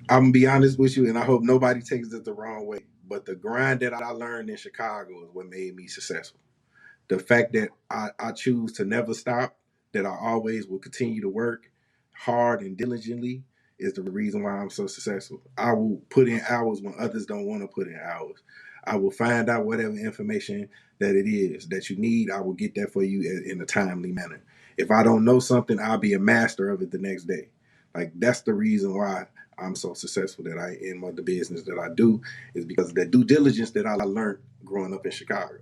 I'm gonna be honest with you, and I hope nobody takes it the wrong way. But the grind that I learned in Chicago is what made me successful. The fact that I choose to never stop, that I always will continue to work hard and diligently is the reason why I'm so successful. I will put in hours when others don't want to put in hours. I will find out whatever information that it is that you need. I will get that for you in a timely manner. If I don't know something, I'll be a master of it the next day. Like that's the reason why I'm so successful that I in the business that I do is because of the due diligence that I learned growing up in Chicago.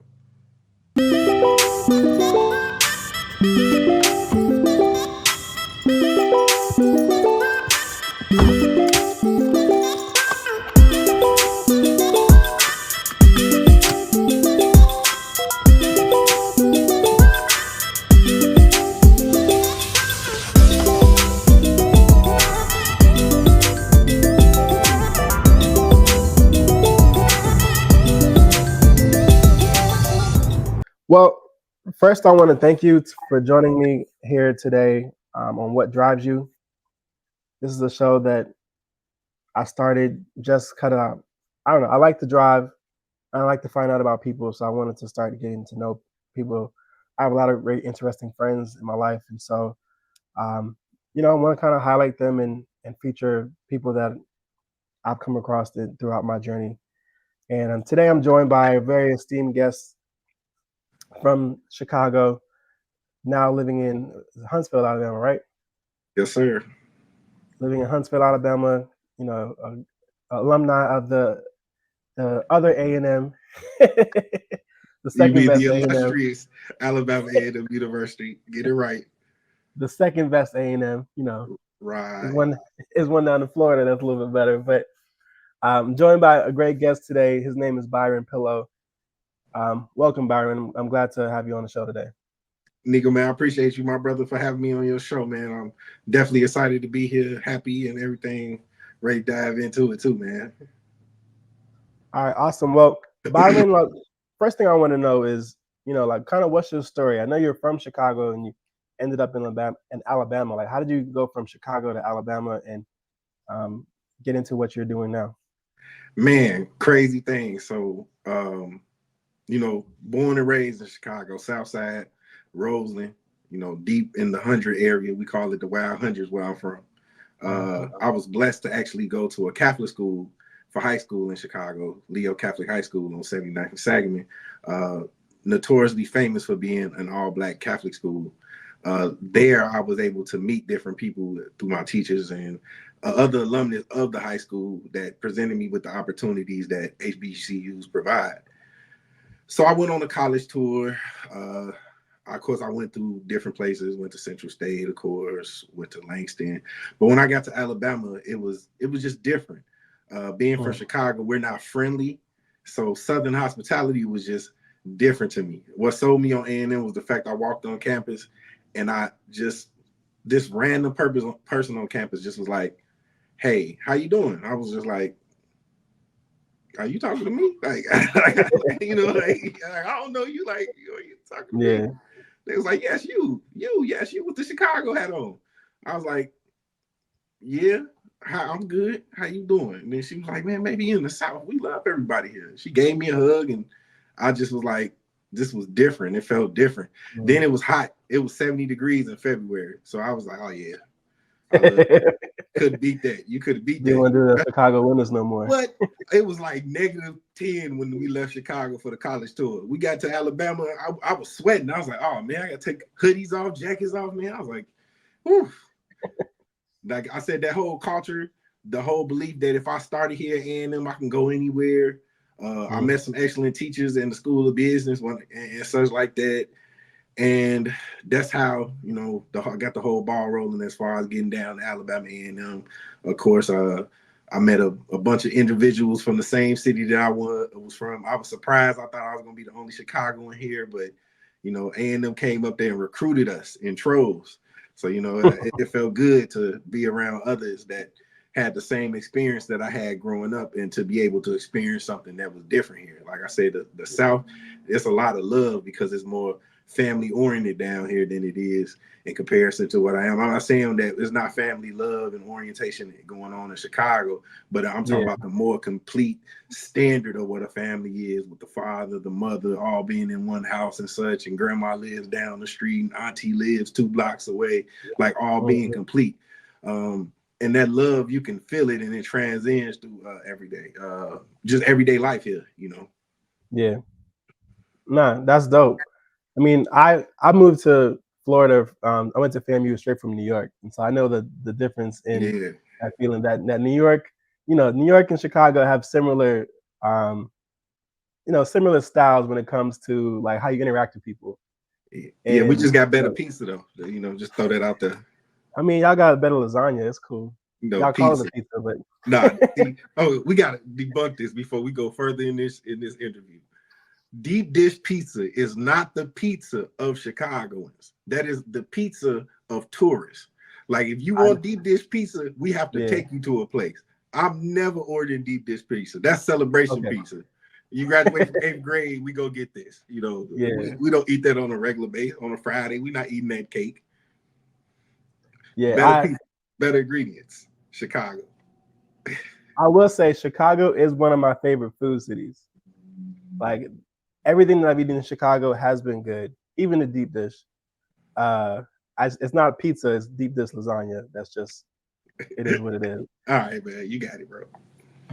Well, first, I want to thank you for joining me here today on What Drives You. This is a show that I started just kind of, I don't know, I like to drive. I like to find out about people. So I wanted to start getting to know people. I have a lot of very interesting friends in my life. And so, um, I want to kind of highlight them and feature people that I've come across throughout my journey. And today I'm joined by a very esteemed guest from Chicago, now living in Huntsville, Alabama, right? Yes, sir. Living in Huntsville, Alabama, alumni of the other A&M, the You second mean the best A&M, illustrious Alabama A&M University? Get it right. the second best A&M. Is Right. one is one down in Florida that's a little bit better. But I'm joined by a great guest today. His name is Byron Pillow. Welcome, Byron. I'm glad to have you on the show today. Nico, man, I appreciate you, my brother, for having me on your show, man. I'm definitely excited to be here, happy and everything. Ready to dive into it too, man. All right, awesome. Well, Byron, like, first thing I want to know is, like, kind of what's your story? I know you're from Chicago and you ended up in Alabama. Like, how did you go from Chicago to Alabama and um, get into what you're doing now? Man, crazy thing. So, born and raised in Chicago, Southside, Roseland, deep in the 100 area. We call it the Wild Hundreds where I'm from. I was blessed to actually go to a Catholic school for high school in Chicago, Leo Catholic High School on 79th and Sangamon, notoriously famous for being an all-black Catholic school. There, I was able to meet different people through my teachers and other alumnus of the high school that presented me with the opportunities that HBCUs provide. So I went on a college tour. Of course, I went through different places. Went to Central State, of course. Went to Langston. But when I got to Alabama, it was just different. Being from Chicago, we're not friendly, so Southern hospitality was just different to me. What sold me on A&M was the fact I walked on campus, and I just this random person on campus just was like, "Hey, how you doing?" I was just like, "Are you talking to me?" Like, I don't know you. Like, you talking to me? Yeah. They was like, "Yes, yes, you with the Chicago hat on." I was like, "Yeah, I'm good. How you doing?" And then she was like, "Man, maybe in the South, we love everybody here." She gave me a hug, and I just was like, "This was different. It felt different." Then it was hot. It was 70 degrees in February, so I was like, "Oh yeah, I love it." Didn't Couldn't beat that. You couldn't beat that. want to do the Chicago Winters no more. What? It was like -10 when we left Chicago for the college tour. We got to Alabama. I was sweating. I was like, "Oh man, I gotta take hoodies off, jackets off, man." I was like, "Whew." Like I said, that whole culture, the whole belief that if I started here at A&M, I can go anywhere. I met some excellent teachers in the School of Business and such like that. And that's how, got the whole ball rolling as far as getting down to Alabama A&M. Of course, I met a bunch of individuals from the same city that I was from. I was surprised. I thought I was going to be the only Chicagoan here, but, A&M came up there and recruited us in troves. So, it felt good to be around others that had the same experience that I had growing up and to be able to experience something that was different here. Like I said, the South, it's a lot of love because it's more family oriented down here than it is in comparison to what I am. I'm not saying that it's not family love and orientation going on in Chicago, but I'm talking about the more complete standard of what a family is, with the father, the mother, all being in one house and such, and grandma lives down the street, and auntie lives 2 blocks away, like all being complete. And that love, you can feel it, and it transcends through just everyday life here, you know. Yeah. Nah, that's dope. I mean, I moved to Florida. I went to FAMU straight from New York, and so I know the difference in Yeah. that feeling. That New York, New York and Chicago have similar, similar styles when it comes to like how you interact with people. Yeah, we And just got better pizza though. Just throw that out there. I mean, y'all got better lasagna. It's cool. Y'all call it Pizza. a pizza, but Nah. We gotta debunk this before we go further in this interview. Deep dish pizza is not the pizza of Chicagoans. That is the pizza of tourists. Like, if you want deep dish pizza, we have to take you to a place. I'm never ordering deep dish pizza. That's celebration pizza. You graduate from 8th grade, we go get this. We don't eat that on a regular basis on a Friday. We're not eating that cake. Yeah, better pizza, better ingredients. Chicago. I will say Chicago is one of my favorite food cities. Like, everything that I've eaten in Chicago has been good, even the deep dish. It's not pizza; it's deep dish lasagna. That's just, it is what it is. All right, man, you got it, bro.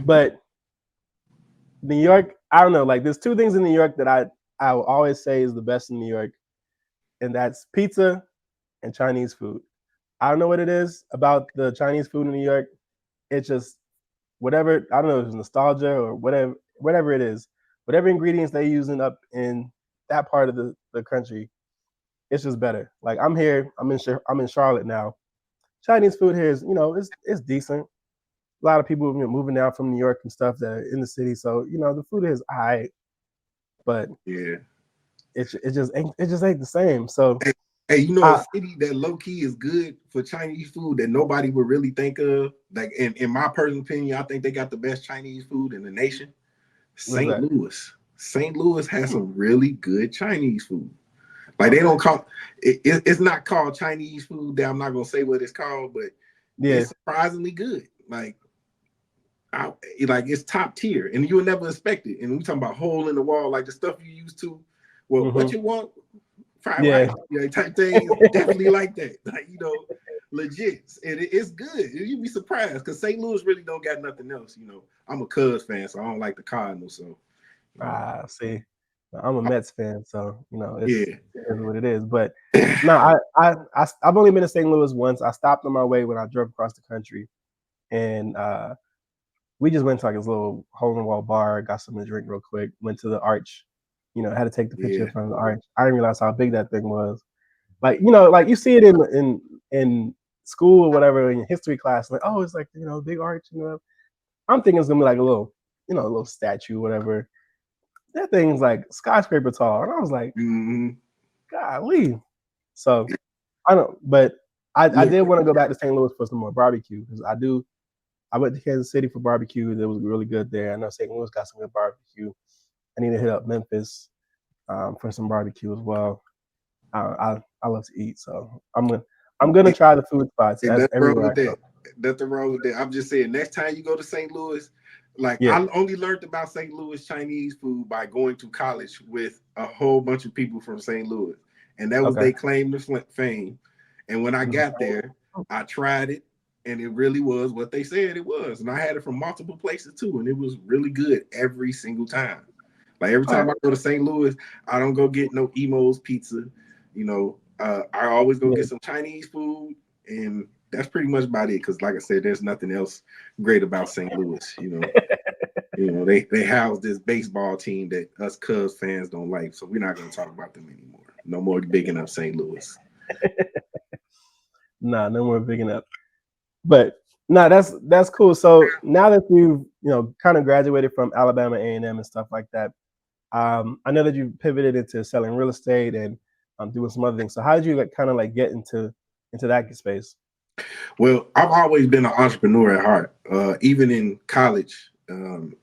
But New York, I don't know. Like, there's 2 things in New York that I will always say is the best in New York, and that's pizza and Chinese food. I don't know what it is about the Chinese food in New York. It's just whatever. I don't know if it's nostalgia or whatever it is. Whatever ingredients they're using up in that part of the country, it's just better. Like, I'm here, I'm in Charlotte now. Chinese food here is, it's decent. A lot of people moving down from New York and stuff that are in the city, so the food is alright, but yeah, it just ain't the same. So, hey, a city that low key is good for Chinese food that nobody would really think of. Like, in my personal opinion, I think they got the best Chinese food in the nation. St. Louis. St. Louis has some really good Chinese food. Like, they don't call it's not called Chinese food. I'm not gonna say what it's called, but it's surprisingly good. Like, it's top tier, and you would never expect it. And we talking about hole in the wall, like the stuff you used to. Well, what you want, fried rice, type thing. Definitely like that. Like, legit. It's good. You'd be surprised, because St. Louis really don't got nothing else. I'm a Cubs fan, so I don't like the Cardinals. So, see, I'm a Mets fan, so it is what it is. But yeah. no, I've only been to St. Louis once. I stopped on my way when I drove across the country, and we just went to like this little hole in the wall bar, got something to drink real quick, went to the Arch, had to take the picture in front of the Arch. I didn't realize how big that thing was. Like, like you see it in school or whatever, in history class, like, oh, it's like, big Arch, I'm thinking it's gonna be like a little, a little statue, whatever. That thing's like skyscraper tall. And I was like, golly. So I don't, but I did want to go back to St. Louis for some more barbecue, because I went to Kansas City for barbecue. It was really good there. I know St. Louis got some good barbecue. I need to hit up Memphis for some barbecue as well. I love to eat, so I'm gonna try the food spots everywhere I go. Nothing wrong with that. I'm just saying, next time you go to St. Louis, like, I only learned about St. Louis Chinese food by going to college with a whole bunch of people from St. Louis, and that was their claim to fame. And when I got there, I tried it, and it really was what they said it was. And I had it from multiple places too, and it was really good every single time. Like, every time I go to St. Louis, I don't go get no Emo's pizza. I always go get some Chinese food, and that's pretty much about it. Because, like I said, there's nothing else great about St. Louis. They house this baseball team that us Cubs fans don't like, so we're not going to talk about them anymore. No more bigging up St. Louis. Nah, no more bigging up. But no, that's cool. So now that you've kind of graduated from Alabama A&M and stuff like that, I know that you pivoted into selling real estate and doing some other things. So how did you kind of get into that space? Well, I've always been an entrepreneur at heart. Even in college, and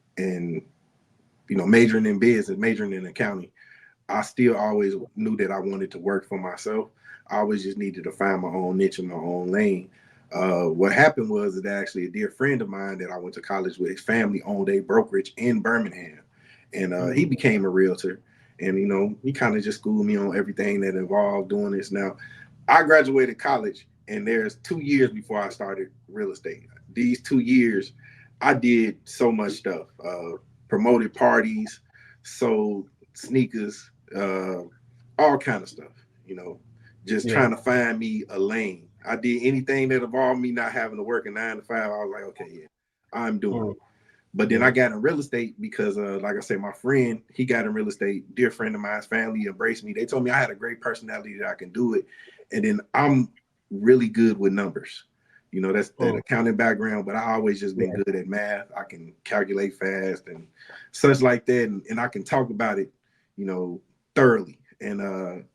majoring in business, majoring in accounting, I still always knew that I wanted to work for myself. I always just needed to find my own niche in my own lane. What happened was that actually a dear friend of mine that I went to college with, his family owned a brokerage in Birmingham, and he became a realtor. And he kind of just schooled me on everything that involved doing this. Now, I graduated college, and there's 2 years before I started real estate. These 2 years, I did so much stuff. Promoted parties, sold sneakers, all kind of stuff. Just trying to find me a lane. I did anything that involved me not having to work a 9 to 5. I was like, okay, yeah, I'm doing it. But then I got in real estate because, like I said, my friend, he got in real estate. Dear friend of mine's family embraced me. They told me I had a great personality that I can do it. And then I'm really good with numbers. That's that accounting background, but I always just been good at math. I can calculate fast and such like that. And I can talk about it, thoroughly. And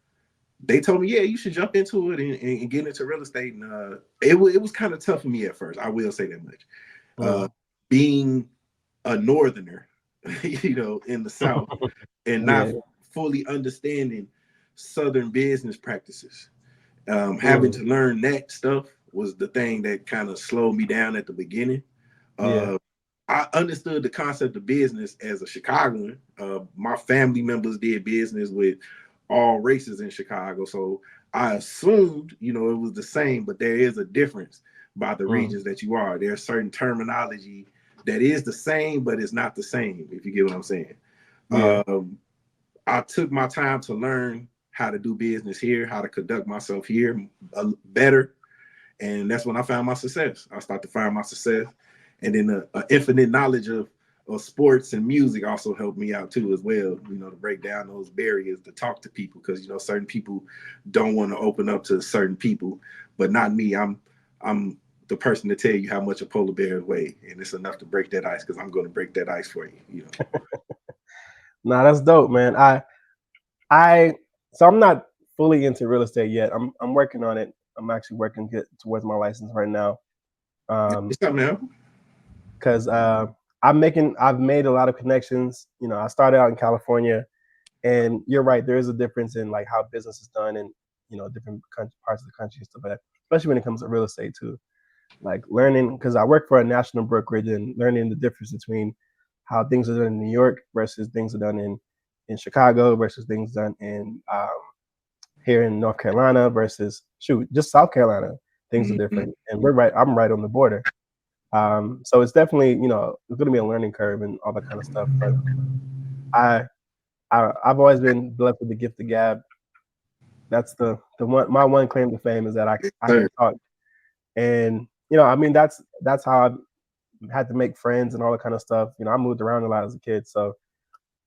they told me, yeah, you should jump into it and get into real estate. And it was kind of tough for me at first. I will say that much. Being a northerner, in the South, and not fully understanding Southern business practices. Having to learn that stuff was the thing that kind of slowed me down at the beginning. I understood the concept of business as a Chicagoan. My family members did business with all races in Chicago, so I assumed, it was the same, but there is a difference by the regions that you are. There's certain terminology that is the same, but it's not the same, if you get what I'm saying. I took my time to learn how to do business here, how to conduct myself here better. And that's when I found my success. I started to find my success. And then the infinite knowledge of sports and music also helped me out too as well, to break down those barriers, to talk to people, because, certain people don't want to open up to certain people, but not me. I'm the person to tell you how much a polar bear weigh, and it's enough to break that ice, because I'm going to break that ice for you. Nah, that's dope, man. So I'm not fully into real estate yet. I'm working on it. I'm actually working towards my license right now. It's something else. Because I've made a lot of connections. I started out in California, and you're right, there is a difference in like how business is done in different parts of the country and stuff like that, especially when it comes to real estate too. Like learning, because I work for a national brokerage, and learning the difference between how things are done in New York versus things are done in Chicago versus things done in here in North Carolina versus just South Carolina. Things are different, and I'm right on the border. So it's definitely, it's going to be a learning curve and all that kind of stuff. But I've always been blessed with the gift of gab. That's the one. My one claim to fame is that I can talk, and that's how I've had to make friends and all that kind of stuff. I moved around a lot as a kid, so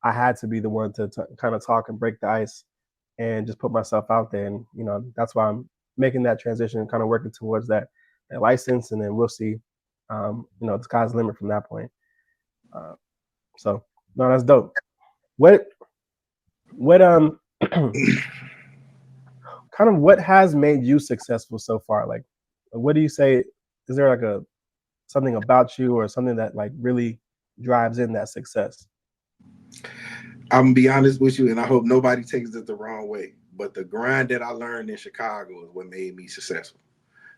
I had to be the one to kind of talk and break the ice and just put myself out there. And that's why I'm making that transition and kind of working towards that license, and then we'll see. The sky's the limit from that point. So no, that's dope. What kind of what has made you successful so far? Like, what do you say? Is there like something about you or something that like really drives in that success? I'm gonna be honest with you, and I hope nobody takes it the wrong way, but the grind that I learned in Chicago is what made me successful.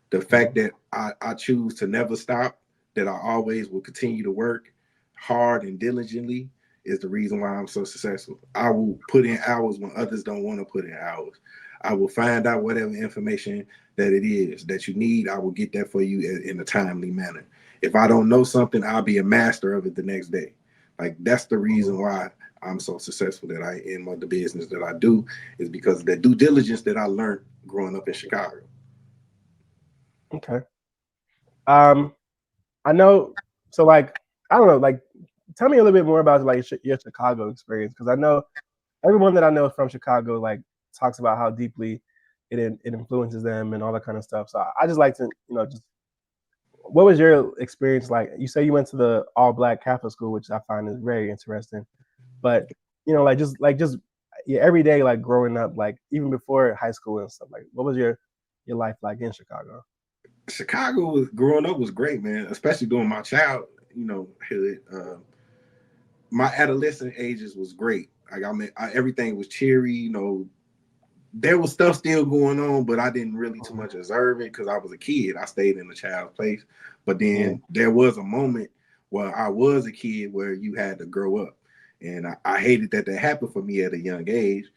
The fact that I choose to never stop, that I always will continue to work hard and diligently, is the reason why I'm so successful. I will put in hours when others don't want to put in hours. I will find out whatever information that it is that you need. I will get that for you in a timely manner. If I don't know something, I'll be a master of it the next day. Like, that's the reason why I'm so successful that I am the business that I do, is because of the due diligence that I learned growing up in Chicago. Okay. I know. So like, I don't know. Like, tell me a little bit more about like your Chicago experience, because I know everyone that I know from Chicago like talks about how deeply it influences them and all that kind of stuff. So I just like to just what was your experience like? You say you went to the all black Catholic school, which I find is very interesting. But just yeah, every day like growing up, like even before high school and stuff. Like, what was your life like in Chicago? Chicago growing up was great, man. Especially during my childhood. My adolescent ages was great. Everything was cheery. There was stuff still going on, but I didn't really too much observe it because I was a kid. I stayed in the child's place. But then there was a moment where I was a kid where you had to grow up. And I hated that happened for me at a young age.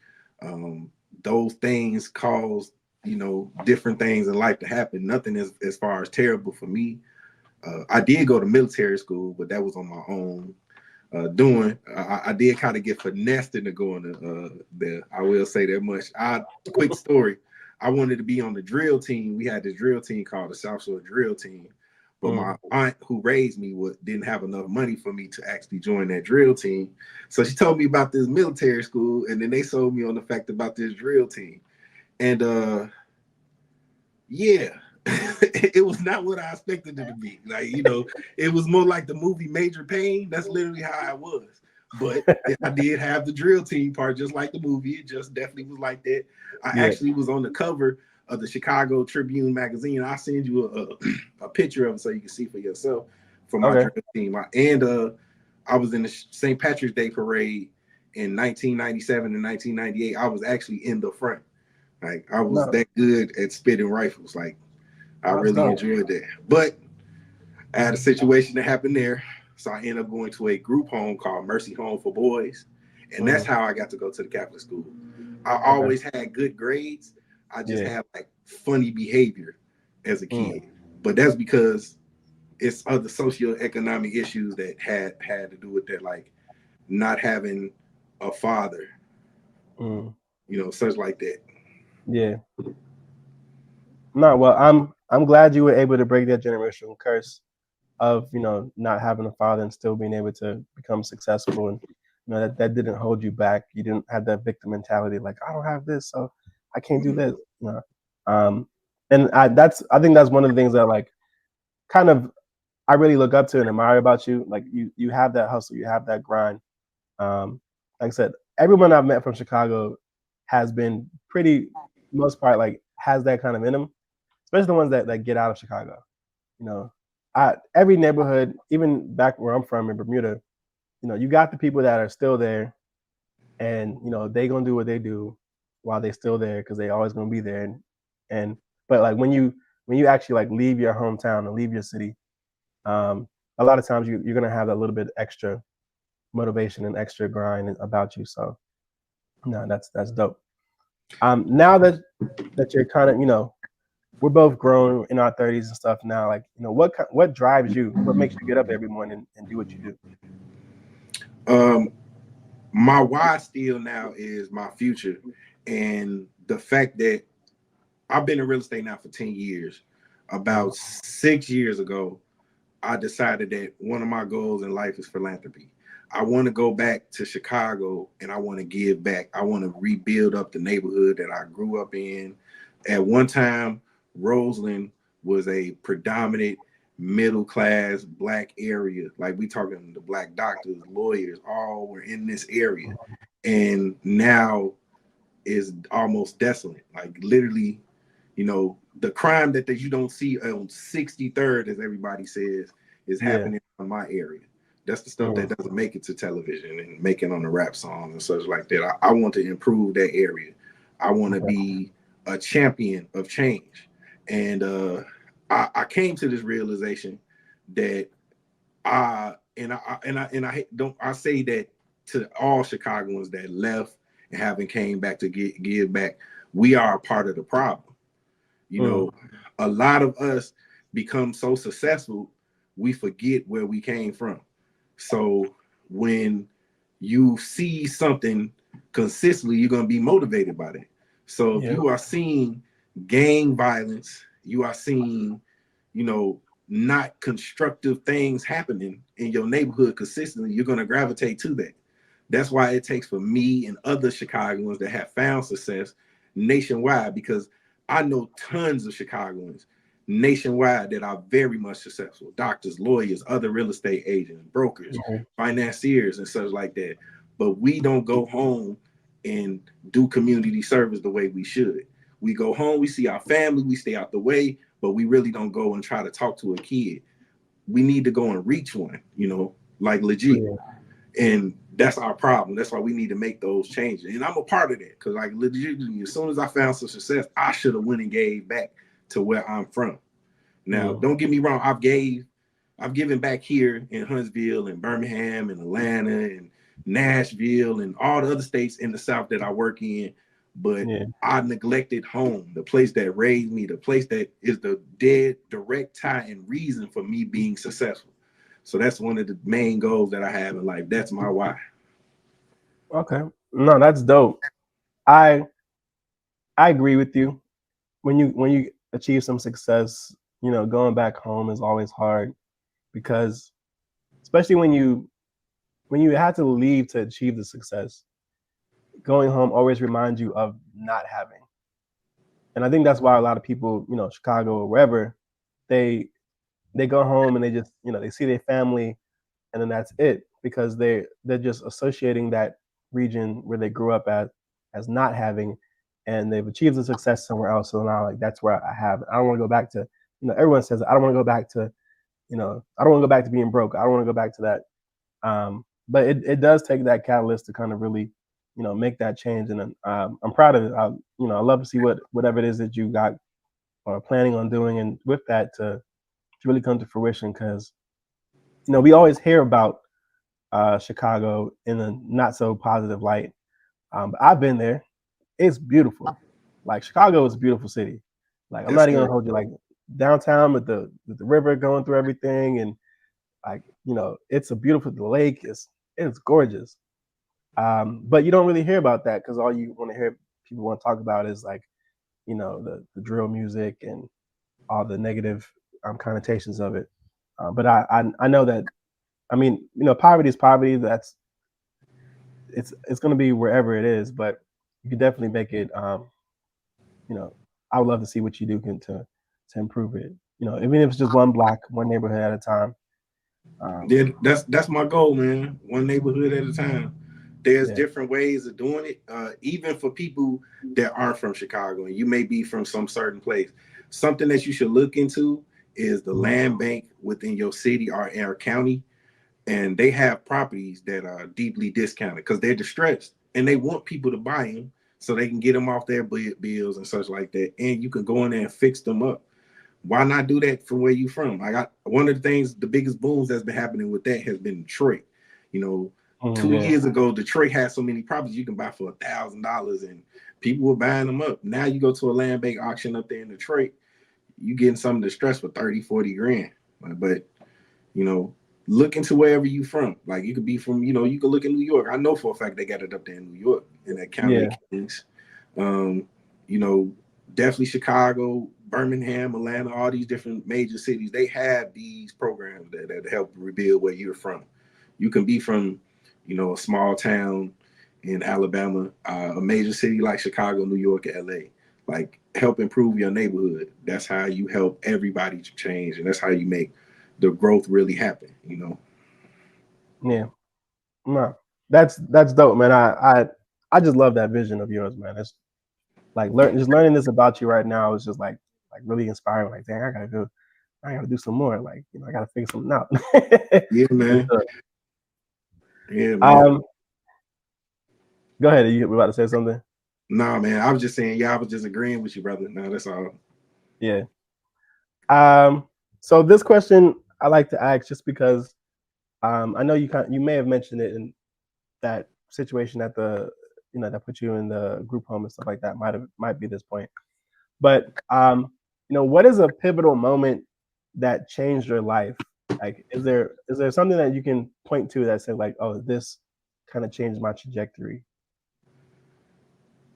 Those things caused, different things in life to happen. Nothing as far as terrible for me. I did go to military school, but that was on my own doing. I did kind of get finessed into going to there. I will say that much. Quick story. I wanted to be on the drill team. We had this drill team called the Southside Drill Team, but my aunt who raised me didn't have enough money for me to actually join that drill team. So she told me about this military school, and then they sold me on the fact about this drill team. And yeah, it was not what I expected it to be. It was more like the movie Major Payne. That's literally how I was. But I did have the drill team part, just like the movie. It just definitely was like that. I actually was on the cover of the Chicago Tribune magazine. I'll send you a picture of it so you can see for yourself for my drill team. I was in the St. Patrick's Day parade in 1997 and 1998. I was actually in the front. Like I was that good at spitting rifles. Like I really enjoyed that. But I had a situation that happened there. So I ended up going to a group home called Mercy Home for Boys. And that's how I got to go to the Catholic school. I always had good grades. I just had like funny behavior as a kid. But that's because it's other socioeconomic issues that had to do with that, like not having a father, such like that. Yeah. No, well, I'm glad you were able to break that generational curse of not having a father and still being able to become successful, and that didn't hold you back. You didn't have that victim mentality, like I don't have this, so I can't do this. And I think that's one of the things that like kind of I really look up to and admire about you. Like you have that hustle, you have that grind. Like I said, everyone I've met from Chicago has been pretty most part like has that kind of in them, especially the ones that get out of Chicago. Every neighborhood, even back where I'm from in Bermuda, you got the people that are still there, and they gonna do what they do while they still there because they always gonna be there. And but like when you actually like leave your hometown and leave your city, a lot of times you're gonna have a little bit extra motivation and extra grind about you. So no, that's dope. Now that you're kind of we're both grown in our 30s and stuff now. Like, what drives you? What makes you get up every morning and do what you do? My why still now is my future, and the fact that I've been in real estate now for 10 years. About 6 years ago, I decided that one of my goals in life is philanthropy. I want to go back to Chicago and I want to give back. I want to rebuild up the neighborhood that I grew up in. At one time, Roseland was a predominant middle class Black area. Like we talking the Black doctors, lawyers, all were in this area. And now is almost desolate. Like literally, the crime that you don't see on 63rd, as everybody says, is happening in my area. That's the stuff that doesn't make it to television and make it on the rap songs and such like that. I want to improve that area. I want to be a champion of change. And I came to this realization that I say that to all Chicagoans that left and haven't came back to give back, we are a part of the problem. A lot of us become so successful, we forget where we came from. So when you see something consistently, you're going to be motivated by that. So if you are seeing gang violence, you are seeing, not constructive things happening in your neighborhood consistently, you're going to gravitate to that. That's why it takes for me and other Chicagoans that have found success nationwide, because I know tons of Chicagoans nationwide that are very much successful. Doctors, lawyers, other real estate agents, brokers, financiers, and such like that. But we don't go home and do community service the way we should. We go home, we see our family, we stay out the way, but we really don't go and try to talk to a kid. We need to go and reach one, like legit. And that's our problem. That's why we need to make those changes. And I'm a part of that because, like, legitimately, as soon as I found some success, I should have went and gave back to where I'm from. Now, don't get me wrong. I've given back here in Huntsville and Birmingham and Atlanta and Nashville and all the other states in the South that I work in. But Yeah. I neglected home, the place that raised me, the place that is the dead direct tie and reason for me being successful. So that's one of the main goals that I have in life. That's my why. Okay. No, that's dope. I I agree with you. When you achieve some success, going back home is always hard because especially when you had to leave to achieve the success, going home always reminds you of not having. And I think that's why a lot of people, Chicago or wherever, they they go home and they just, they see their family and then that's it because they're just associating that region where they grew up at as not having, and they've achieved the success somewhere else. So now, like, that's where I have it. I don't want to go back to, everyone says I don't want to go back to, I don't want to go back to being broke. I don't want to go back to that. But it does take that catalyst to kind of really, make that change. And then, I'm proud of it. I love to see whatever it is that you got or planning on doing, and with that to really come to fruition. Because we always hear about Chicago in a not so positive light. But I've been there. It's beautiful. Like, Chicago is a beautiful city. Like, I'm Yes, not even sir. gonna hold you. Like, downtown with the river going through everything, and like, it's a beautiful, the lake is it's gorgeous. But you don't really hear about that because all you want to hear people want to talk about is like, the drill music and all the negative connotations of it. But I know that, I mean, poverty is poverty. It's going to be wherever it is, but you can definitely make it. You know, I would love to see what you do to improve it. Even if it's just one block, one neighborhood at a time. Um, Yeah, that's my goal, man. One neighborhood at a time. There's yeah. different ways of doing it, even for people that aren't from Chicago, and you may be from some certain place. Something that you should look into is the Mhm. land bank within your city or county, and they have properties that are deeply discounted because they're distressed and they want people to buy them so they can get them off their bills and such like that. And you can go in there and fix them up. Why not do that from where you from? I got one of the things, the biggest booms that's been happening with that has been Detroit. You know, two Yeah. years ago, Detroit had so many properties you can buy for $1,000, and people were buying them up. Now you go to a land bank auction up there in Detroit, you getting some distress for 30, 40 grand. But you know, look into wherever you from. Like you could be from, you could look in New York. I know for a fact they got it up there in New York in that county of Yeah. Kings. Um, you know, definitely Chicago, Birmingham, Atlanta, all these different major cities, they have these programs that help rebuild where you're from. You can be from, a small town in Alabama, a major city like Chicago, New York, LA. Like help improve your neighborhood. That's how you help everybody to change, and that's how you make the growth really happen. Yeah. No, that's dope, man. I just love that vision of yours, man. It's like learning this about you right now is just like really inspiring. Like, dang, I gotta do some more. Like, I gotta figure something out. Yeah, For man. sure. Yeah, man. Um, Go ahead. You were about to say something? Nah, man. I was just saying, yeah, I was just agreeing with you, brother. No, that's all. Yeah. Um, so this question I like to ask just because I know you may have mentioned it in that situation at the that put you in the group home and stuff like that might be this point. But what is a pivotal moment that changed your life? Like, is there something that you can point to that said like, oh, this kind of changed my trajectory?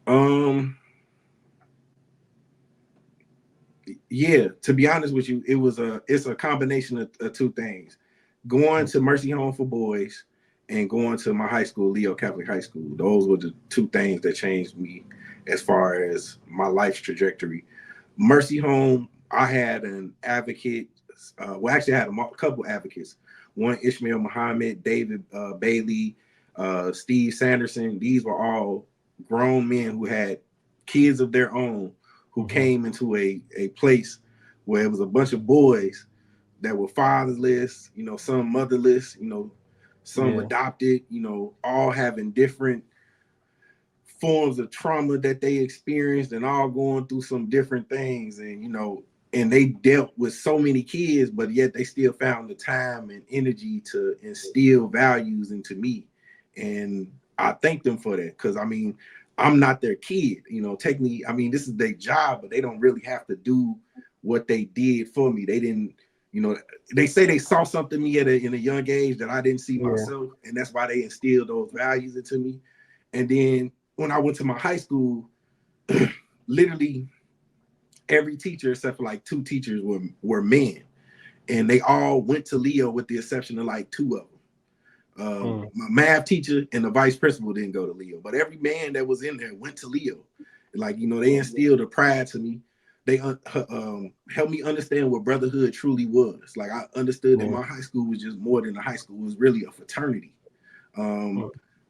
Um, yeah, to be honest with you, it's a combination of two things. Going to Mercy Home for Boys and going to my high school, Leo Catholic High School. Those were the two things that changed me as far as my life's trajectory. Mercy Home, I had an advocate. Well, actually, I had a couple advocates. One, Ishmael Muhammad, David Bailey, Steve Sanderson. These were all grown men who had kids of their own who Mm-hmm. came into a place where it was a bunch of boys that were fatherless, some motherless, some adopted, you know, all having different forms of trauma that they experienced and all going through some different things. And, you know, and they dealt with so many kids, but yet they still found the time and energy to instill values into me. And I thank them for that. Cause I mean, I'm not their kid, you know, technically, I mean, this is their job, but they don't really have to do what they did for me. They didn't, you know, they say they saw something in me in a young age that I didn't see myself. And that's why they instilled those values into me. And then when I went to my high school, literally every teacher except for like two teachers were men, and they all went to Leo with the exception of like two of them. My math teacher and the vice principal didn't go to Leo, but every man that was in there went to Leo. Like, you know, they instilled a pride to me. They helped me understand what brotherhood truly was. Like, I understood that my high school was just more than a high school; it was really a fraternity.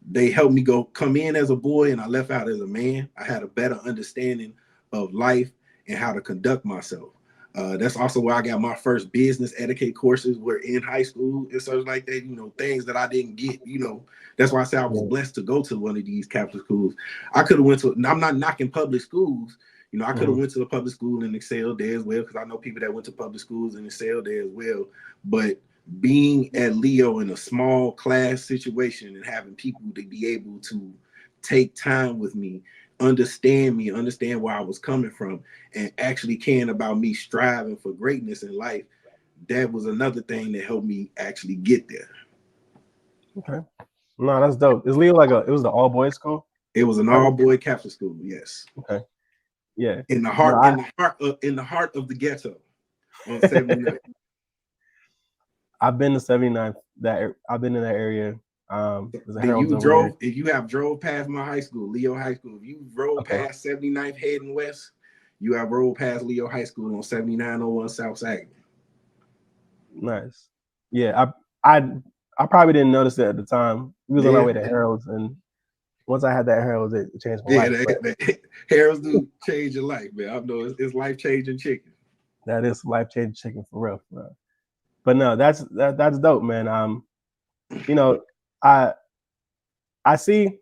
They helped me come in as a boy, and I left out as a man. I had a better understanding of life and how to conduct myself. That's also where I got my first business etiquette courses were in high school and such like that, you know, things that I didn't get, you know. That's why I say I was blessed to go to one of these Catholic schools. I could have went to, I'm not knocking public schools, you know, I could have went to the public school and excelled there as well, because I know people that went to public schools and excelled there as well. But being at Leo in a small class situation and having people to be able to take time with me, understand where I was coming from, and actually caring about me striving for greatness in life, that was another thing that helped me actually get there. Okay. No, that's dope. Is Leo like it was the all boys school? It was an all boy Catholic school, yes. Okay. Yeah. In the heart of the ghetto on 79. I've been to 79th. I've been in that area. If you have drove past my high school, Leo High School, if you drove past 79th heading west, you have rolled past Leo High School on 7901 Southside. Nice. Yeah, I probably didn't notice it at the time. We was on our way to Harold's, and once I had that Harold's, it changed my life. Harold's do change your life, man. I know it's life changing chicken. That is life changing chicken for real. But no, that's dope, man. You know, I see,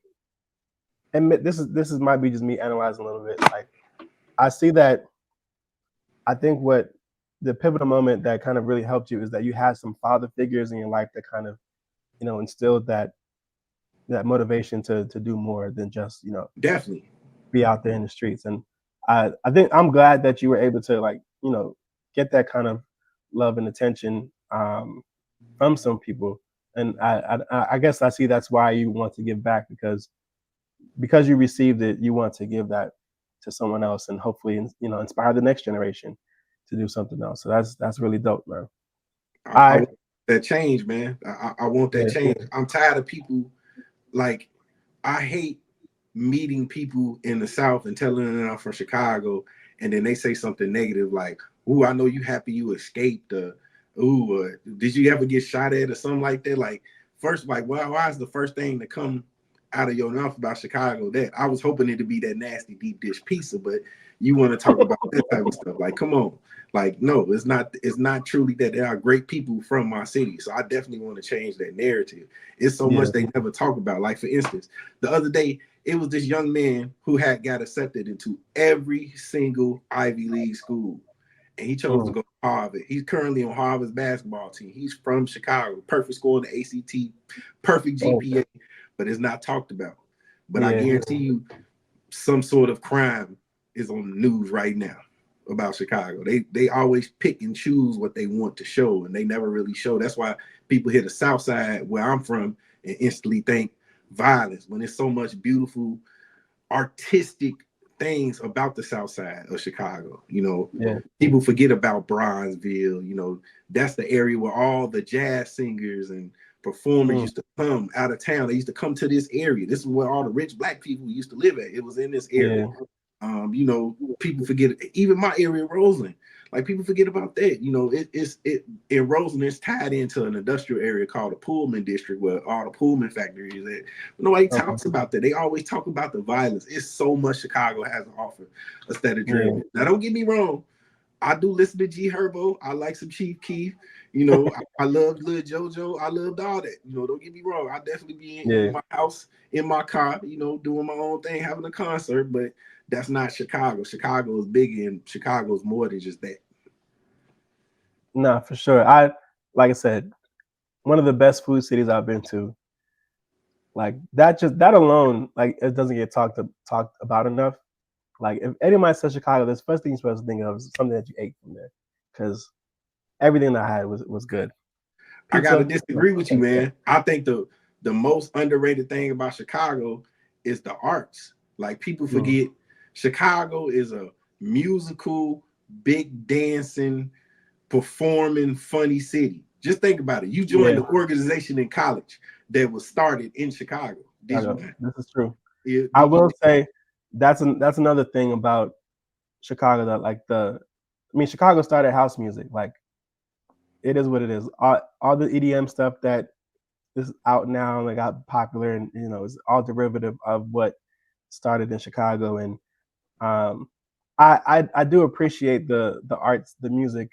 and this is might be just me analyzing a little bit. Like, I see that. I think what the pivotal moment that kind of really helped you is that you had some father figures in your life that kind of, you know, instilled that motivation to do more than just, you know, definitely be out there in the streets. And I think I'm glad that you were able to, like, you know, get that kind of love and attention from some people. And I guess I see that's why you want to give back, because you received it, you want to give that to someone else and hopefully, you know, inspire the next generation to do something else. So that's really dope, man. I want that change, man. I want that change. I'm tired of people, like, I hate meeting people in the South and telling them I'm from Chicago, and then they say something negative like, "Ooh, I know you happy you escaped," "Did you ever get shot at," or something like that. Like, first, like, why is the first thing to come out of your mouth about Chicago that? I was hoping it to be that nasty deep dish pizza, but you want to talk about that type of stuff. Like, come on. Like, no, it's not truly that. There are great people from my city. So I definitely want to change that narrative. It's so much they never talk about. Like, for instance, the other day, it was this young man who got accepted into every single Ivy League school, and he chose to go to Harvard. He's currently on Harvard's basketball team. He's from Chicago, perfect score in the ACT, perfect GPA, but it's not talked about. But I guarantee you, some sort of crime is on the news right now about Chicago. They always pick and choose what they want to show, and they never really show. That's why people hear the South Side, where I'm from, and instantly think violence, when there's so much beautiful artistic things about the South Side of Chicago. You know, people forget about Bronzeville. You know, that's the area where all the jazz singers and performers used to come out of town. They used to come to this area. This is where all the rich Black people used to live at. It was in this area. You know, people forget, even my area, Roseland. Like, people forget about that. You know, it in Roseland, it's tied into an industrial area called the Pullman District, where all the Pullman factories is at. But nobody talks about that. They always talk about the violence. It's so much Chicago has to offer instead of driven. Now, don't get me wrong. I do listen to G Herbo. I like some Chief Keef. You know, I loved Lil JoJo. I loved all that. You know, don't get me wrong. I definitely be in Yeah. my house, in my car, you know, doing my own thing, having a concert, but that's not Chicago. Chicago is bigger and Chicago is more than just that. No, for sure. Like I said, one of the best food cities I've been to. Like that alone, like it doesn't get talked about enough. Like if anybody says Chicago, the first thing you're supposed to think of is something that you ate from there, because everything I had was good. I gotta Pizza, disagree with you, yeah, man. I think the most underrated thing about Chicago is the arts. Like people mm, forget Chicago is a musical, big dancing, performing, funny city. Just think about it. You joined yeah. the organization in college that was started in Chicago. Did you Chicago. not? This is true. Yeah, I will say that's another thing about Chicago that like I mean Chicago started house music. Like it is what it is. All the EDM stuff that is out now and got popular, and is all derivative of what started in Chicago. And um, I do appreciate the arts, the music,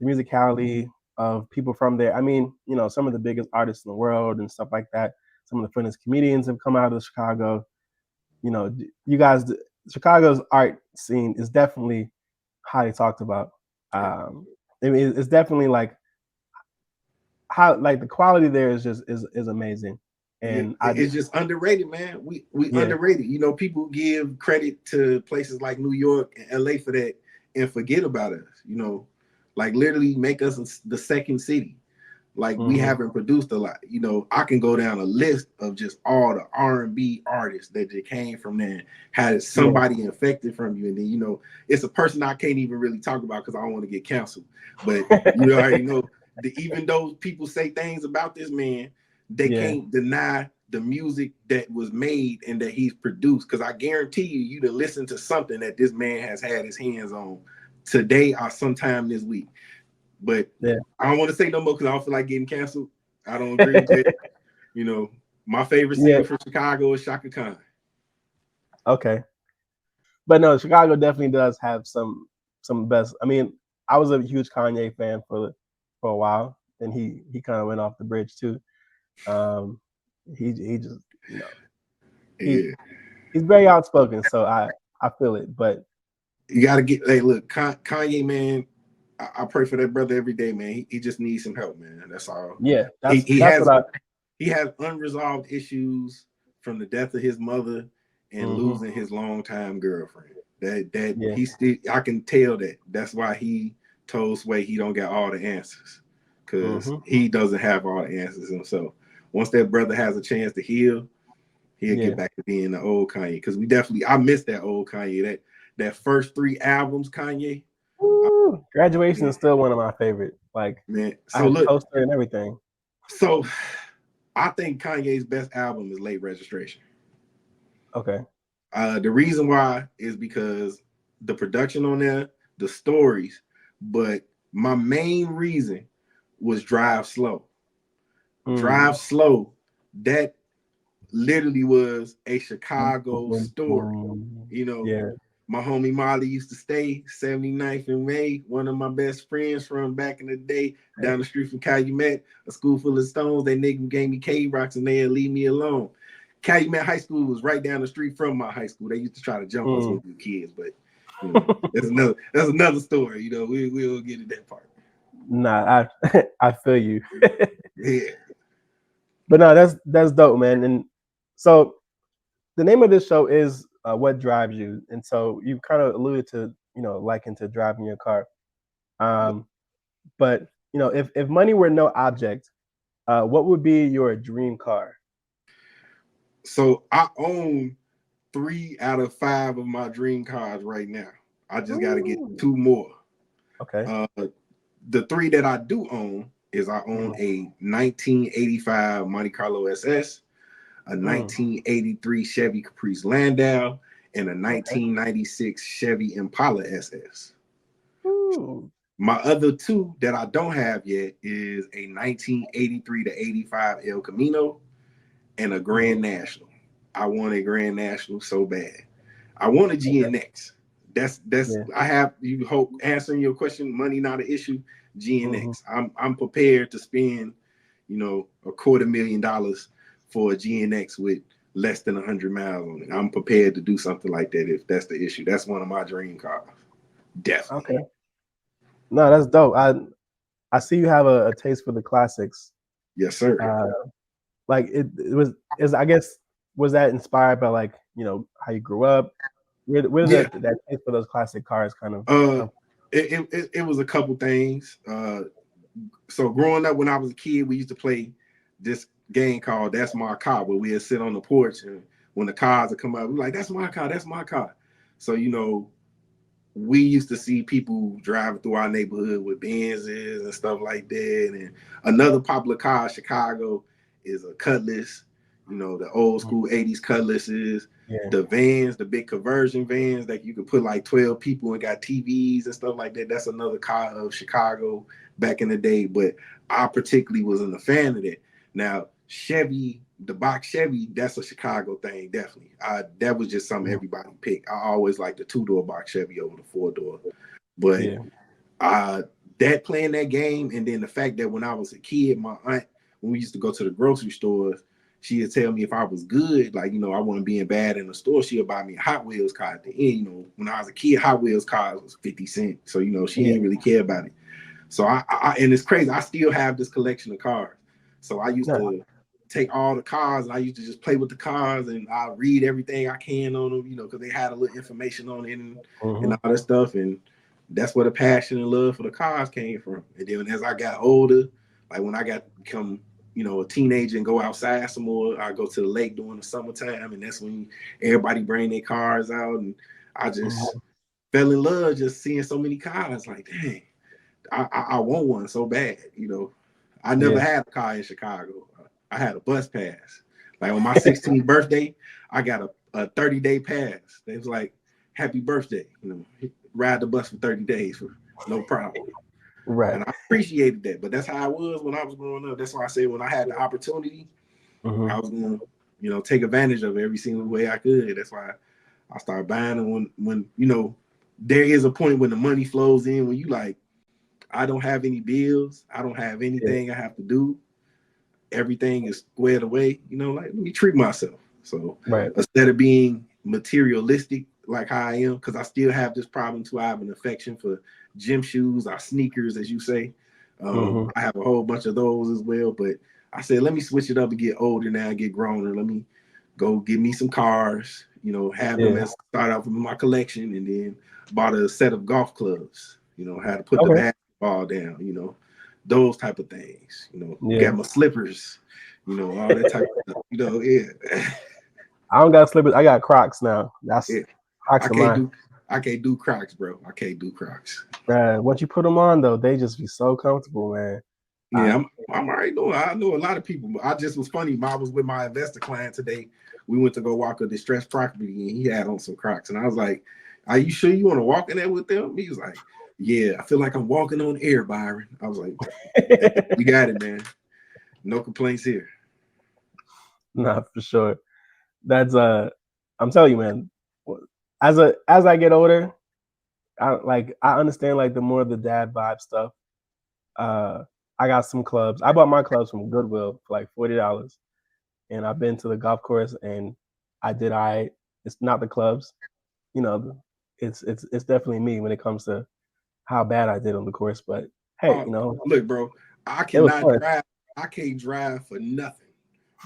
the musicality of people from there. I mean, some of the biggest artists in the world and stuff like that. Some of the funniest comedians have come out of Chicago. You guys, Chicago's art scene is definitely highly talked about. Um, I mean, it's definitely like how like the quality there is just is amazing, Yeah, and it's just underrated, man. We yeah, underrated. You know, people give credit to places like New York and LA for that and forget about us. You know, like literally make us the second city. Like we hmm haven't produced a lot. You know, I can go down a list of just all the R&B artists that just came from there, had yeah, somebody infected from you, and then it's a person I can't even really talk about because I don't want to get canceled. But I already know that even though people say things about this man, they yeah. can't deny the music that was made and that he's produced. Because I guarantee you to listen to something that this man has had his hands on today or sometime this week. But Yeah. I don't want to say no more because I don't feel like getting canceled. I don't agree with that. You know, my favorite Yeah. singer from Chicago is Shaka Khan. Okay. But no, Chicago definitely does have some best. I mean, I was a huge Kanye fan for a while, and he kind of went off the bridge too. Um, he just he Yeah, he's very outspoken, so I feel it. But you got to get. Hey, look, Kanye, man. I pray for that brother every day, man. He just needs some help, man. That's all. yeah, He that's he that's has what I. he has unresolved issues from the death of his mother and Hmm. losing his longtime girlfriend. That Yeah. he still, I can tell that. That's why he told Sway he don't got all the answers because Hmm. he doesn't have all the answers himself. Once that brother has a chance to heal, he'll get Yeah. back to being the old Kanye. Because I miss that old Kanye. That first three albums, Kanye. I, Woo! Graduation man, is still one of my favorite. Like man. I So have the look, poster and everything. so I think Kanye's best album is Late Registration. Okay. The reason why is because the production on there, the stories, but my main reason was Drive Slow. Mm. Drive Slow, that literally was a Boom, Chicago boom, story. boom. You know, Yeah. my homie Molly used to stay 79th and May, one of my best friends from back in the day, down the street from Calumet, a school full of stones. They nigga gave me K-Rocks and they'd leave me alone. Calumet High School was right down the street from my high school. They used to try to jump us when Mm. we were kids, but that's another story. We'll get to that part. Nah, I feel you. Yeah. But no, that's dope, man. And so the name of this show is "What Drives You," and so you kind of alluded to liking to driving your car. Um, but if money were no object, what would be your dream car? So I own 3 out of 5 of my dream cars right now. I just got to get Ooh. 2 more. Okay. Uh, the 3 that I do own is I own a 1985 Monte Carlo SS, a Mm. 1983 Chevy Caprice Landau, and a Okay. 1996 Chevy Impala SS. Ooh. My other 2 that I don't have yet is a 1983 to 85 El Camino and a Mhm. Grand National. I want a Grand National so bad. I want a Okay. GNX. That's Yeah. I have you hope answering your question, money not an issue. Mm-hmm. GNX. I'm prepared to spend, $250,000 for a GNX with less than 100 miles on it. I'm prepared to do something like that if that's the issue. That's one of my dream cars. Definitely. Okay. No, that's dope. I see you have a taste for the classics. Yes, sir. Uh, like it was is I guess was that inspired by like how you grew up? Where Yeah. did that taste for those classic cars kind of Uh, come it was a couple things. So growing up when I was a kid, we used to play this game called "That's My Car," where we'd sit on the porch and when the cars would come up, we're like, "That's my car, that's my car." So we used to see people driving through our neighborhood with Benzes and stuff like that. And another popular car in Chicago is a Cutlass, the old from? school 80s Cutlasses, Yeah. the vans, the big conversion vans that you could put like 12 people and got TVs and stuff like that. That's another car of Chicago back in the day. But I particularly wasn't a fan of that. Now, Chevy, the box Chevy, that's a Chicago thing, definitely. That was just something Mhm. everybody picked. I always liked the two-door box Chevy over the four-door. But Yeah. that playing that game, and then the fact that when I was a kid, my aunt, when we used to go to the grocery stores, she'd tell me if I was good, like, I wasn't being bad in the store, she'd buy me a Hot Wheels car at the end. When I was a kid, Hot Wheels cars was 50 cents. So, she Yeah. didn't really care about it. So and it's crazy. I still have this collection of cars. So I used No. to take all the cars and I used to just play with the cars and I read everything I can on them, because they had a little information on it and Hmm. all that stuff. And that's where the passion and love for the cars came from. And then as I got older, like when I got become, a teenager and go outside some more, I go to the lake during the summertime, and that's when everybody bring their cars out, and I just Hmm. fell in love just seeing so many cars. Like, dang, I want one so bad. I never Yeah. had a car in Chicago. I had a bus pass. Like on my 16th birthday, I got a 30-day pass. They was like, "Happy birthday!" Ride the bus for 30 days for no problem. Right. And I appreciated that. But that's how I was when I was growing up. That's why I said when I had the opportunity, Hmm. I was gonna, take advantage of it every single way I could. That's why I started buying them when there is a point when the money flows in when you like, I don't have any bills, I don't have Yeah. anything I have to do. Everything is squared away. Like let me treat myself. So Right. instead of being materialistic like how I am, because I still have this problem too. I have an affection for gym shoes or sneakers, as you say. Hmm. I have a whole bunch of those as well. But I said, let me switch it up and get older now, get growner. Let me go get me some cars, have them Yeah. as start out with my collection, and then bought a set of golf clubs, had to put the Okay. basketball down, those type of things, Yeah. got my slippers, all that type of stuff, yeah. I don't got slippers. I got Crocs now. That's Yeah. I Crocs are can't mine. do I can't do Crocs, bro. I can't do Crocs. Once you put them on though, they just be so comfortable, man. I Yeah, I'm already doing. I know a lot of people. But I just was funny. I was with my investor client today. We went to go walk a distressed property, and he had on some Crocs, and I was like, "Are you sure you want to walk in there with them?" He was like, "Yeah, I feel like I'm walking on air, Byron." I was like, "Hey, you got it, man. No complaints here." Nah, for sure. That's I'm telling you, man. As I get older, I understand like the more the dad vibe stuff. Uh, I got some clubs. I bought my clubs from Goodwill for like $40, and I've been to the golf course and I did. It's not the clubs, you know. It's definitely me when it comes to how bad I did on the course. But hey, Look, bro, I it was cannot fun. drive. I can't drive for nothing.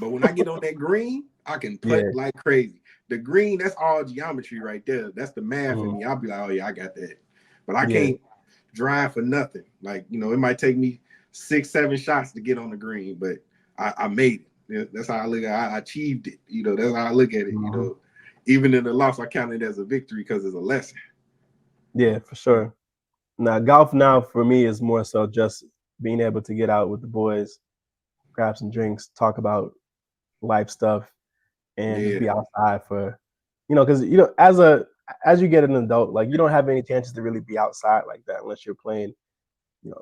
But when I get on that green, I can putt Yeah. like crazy. The green, that's all geometry right there. That's the math in Mhm. me. I'll be like, oh yeah, I got that. But I Yeah. can't drive for nothing. Like, it might take me 6, 7 shots to get on the green, but I made it. Yeah, that's how I look at it. I achieved it. That's how I look at it. Mhm. Even in the loss, I count it as a victory because it's a lesson. Yeah, for sure. Now golf now for me is more so just being able to get out with the boys, grab some drinks, talk about life stuff, and just Yeah, be outside for, because as you get an adult, like you don't have any chances to really be outside like that unless you're playing,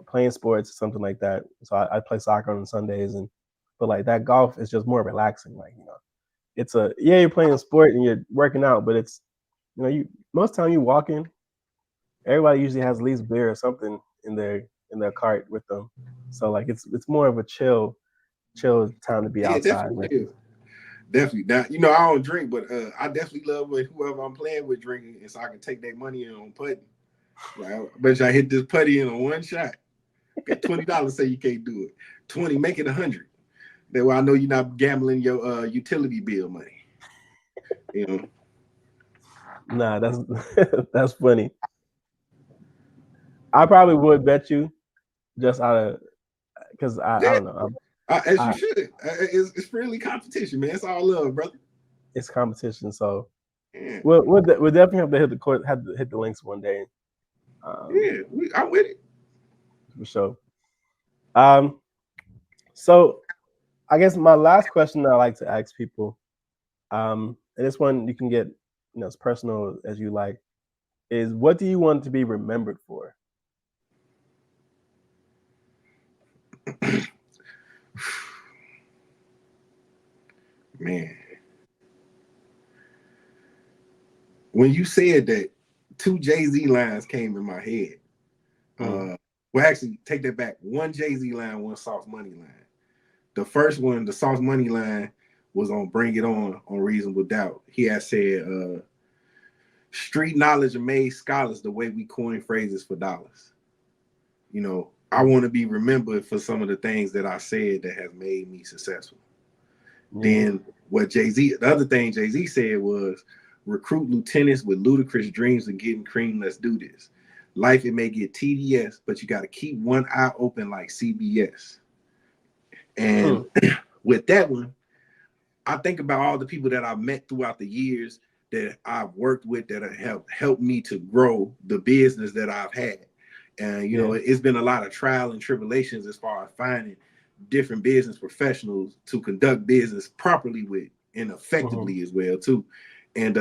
playing sports or something like that. So I play soccer on Sundays, but like that golf is just more relaxing. Like it's you're playing a sport and you're working out, but it's you most time you walking, everybody usually has at least beer or something in their in their cart with them. So like it's more of a chill time to be Yeah, outside. definitely is. Definitely. Now, I don't drink, but I definitely love when whoever I'm playing with drinking, and so I can take that money in on putting. Like, I bet you I hit this putty in on one shot. Okay, $20. Say you can't do it. 20, make it 100. That way I know you're not gambling your utility bill money. You know. Nah, that's that's funny. I probably would bet you just out of because I Yeah, don't know. as you I should. It's friendly competition, man. It's all love, brother. it's competition, so Yeah, we'll definitely have to hit the court, have to hit the links one day, um, yeah. I'm with it. for sure. Um, so I guess my last question that I like to ask people, and this one you can get, as personal as you like, is what do you want to be remembered for? Man, when you said that, two Jay-Z lines came in my head. Hmm. Well, actually, take that back. One Jay-Z line, one Sauce Money line. The first one, the Sauce Money line, was on Bring It On Reasonable Doubt. He had said, street knowledge made scholars the way we coin phrases for dollars. I want to be remembered for some of the things that I said that has made me successful. Yeah. Then the other thing Jay-Z said was, recruit lieutenants with ludicrous dreams of getting cream. Let's do this. Life, it may get tedious, but you got to keep one eye open like CBS. And Hmm. with that one, I think about all the people that I've met throughout the years that I've worked with that have helped me to grow the business that I've had. And Yeah. it's been a lot of trial and tribulations as far as finding different business professionals to conduct business properly with and Hmm. effectively as well too. And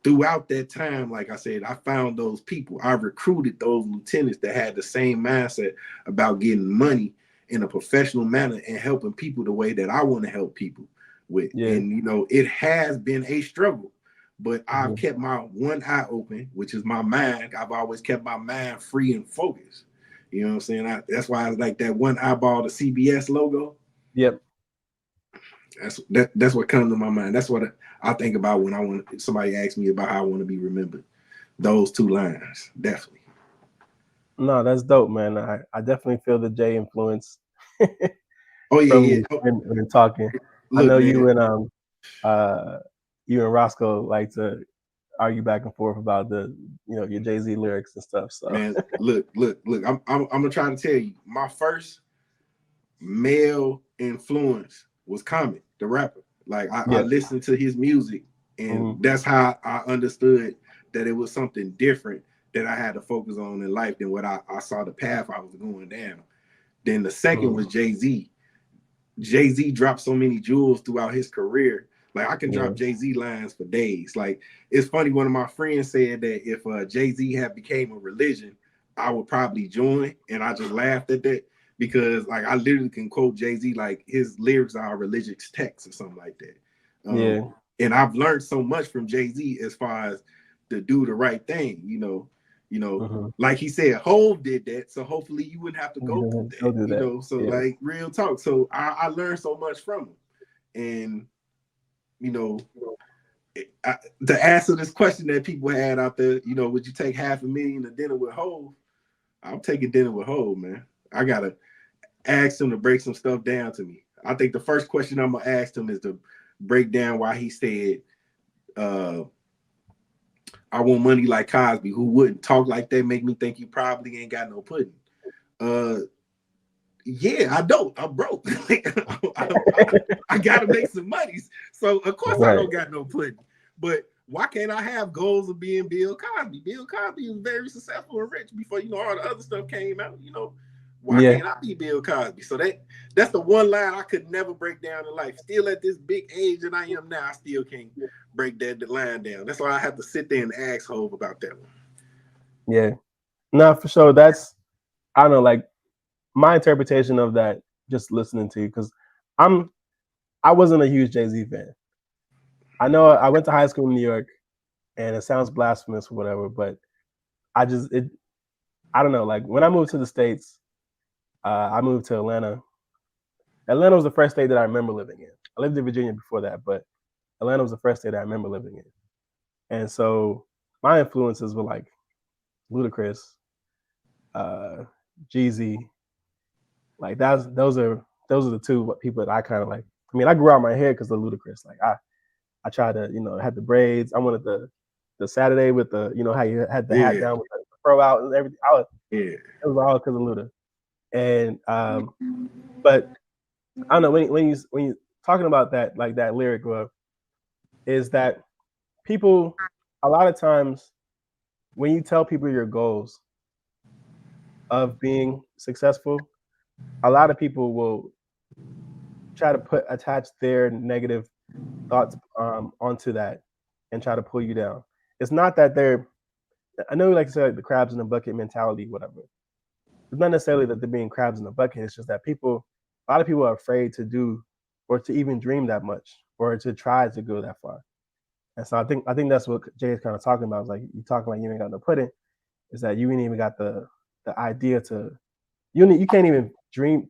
throughout that time, like I said, I found those people. I recruited those lieutenants that had the same mindset about getting money in a professional manner and helping people the way that I want to help people with. Yeah. And it has been a struggle, but I've Hmm. kept my one eye open, which is my mind. I've always kept my mind free and focused. You know what I'm saying? That's why I like that one eyeball, the CBS logo. Yep. That's what comes to my mind. That's what I think about when somebody asks me about how I want to be remembered. Those two lines, definitely. No, that's dope, man. I definitely feel the J influence Oh yeah, from yeah. you Oh, when talking. I look, know man, uh you and Roscoe like to argue back and forth about the your Jay-Z lyrics and stuff. So man. Look. I'm gonna try to tell you. My first male influence was Common, the rapper. Like I yeah. listened to his music, and Hmm. that's how I understood that it was something different that I had to focus on in life than what I saw the path I was going down. Then the second Hmm. was Jay-Z. Jay-Z dropped so many jewels throughout his career. Like I can Yeah. drop Jay-Z lines for days. Like it's funny, one of my friends said that if Jay-Z had became a religion, I would probably join. And I just laughed at that because like I literally can quote Jay-Z, like his lyrics are religious texts or something like that. Yeah. And I've learned so much from Jay-Z as far as to do the right thing, Hmm. like he said, Hove did that, so hopefully you wouldn't have to go through Go that, do that. So Yeah. like real talk. So I learned so much from him, and you know, to answer this question that people had out there, would you take $500,000 to dinner with Hove? I'm taking dinner with Hove, man. I gotta ask him to break some stuff down to me. I think the first question I'm gonna ask him is to break down why he said, uh, "I want money like Cosby." Who wouldn't talk like that? Make me think you probably ain't got no pudding. Uh, yeah, I don't. I'm broke. I gotta make some money. So of course I Right. don't got no pudding. But why can't I have goals of being Bill Cosby? Bill Cosby was very successful and rich before all the other stuff came out. Why Yeah. can't I be Bill Cosby? So that's the one line I could never break down in life. Still at this big age that I am now, I still can't break that line down. That's why I have to sit there and ask Hove about that one. Yeah. No, for sure. That's I don't know, like my interpretation of that. Just listening to you because I'm I wasn't a huge Jay-Z fan. I know I went to high school in New York, and it sounds blasphemous or whatever, but I just it. I don't know. Like when I moved to the States, I moved to Atlanta. Atlanta was the first state that I remember living in. I lived in Virginia before that, but Atlanta was the first state that I remember living in. And so my influences were like Ludacris, uh, Jeezy. Like those are the two people that I kind of like. I mean, I grew out my hair because of Ludacris. Like I tried to, had the braids. I wanted the Saturday with the, how you had the hat Yeah, down with the fro out and everything. yeah, It was all because of Luda. And but I don't know when you talking about that, like that lyric, is that people a lot of times when you tell people your goals of being successful, a lot of people will try to attach their negative thoughts onto that and try to pull you down. It's not that they're, I know, like I said, like the crabs in the bucket mentality, whatever. It's not necessarily that they're being crabs in the bucket. It's just that a lot of people are afraid to do or to even dream that much or to try to go that far. And so I think that's what Jay is kind of talking about. Is like you talking like you ain't got no pudding. Is that you ain't even got the idea to you can't even dream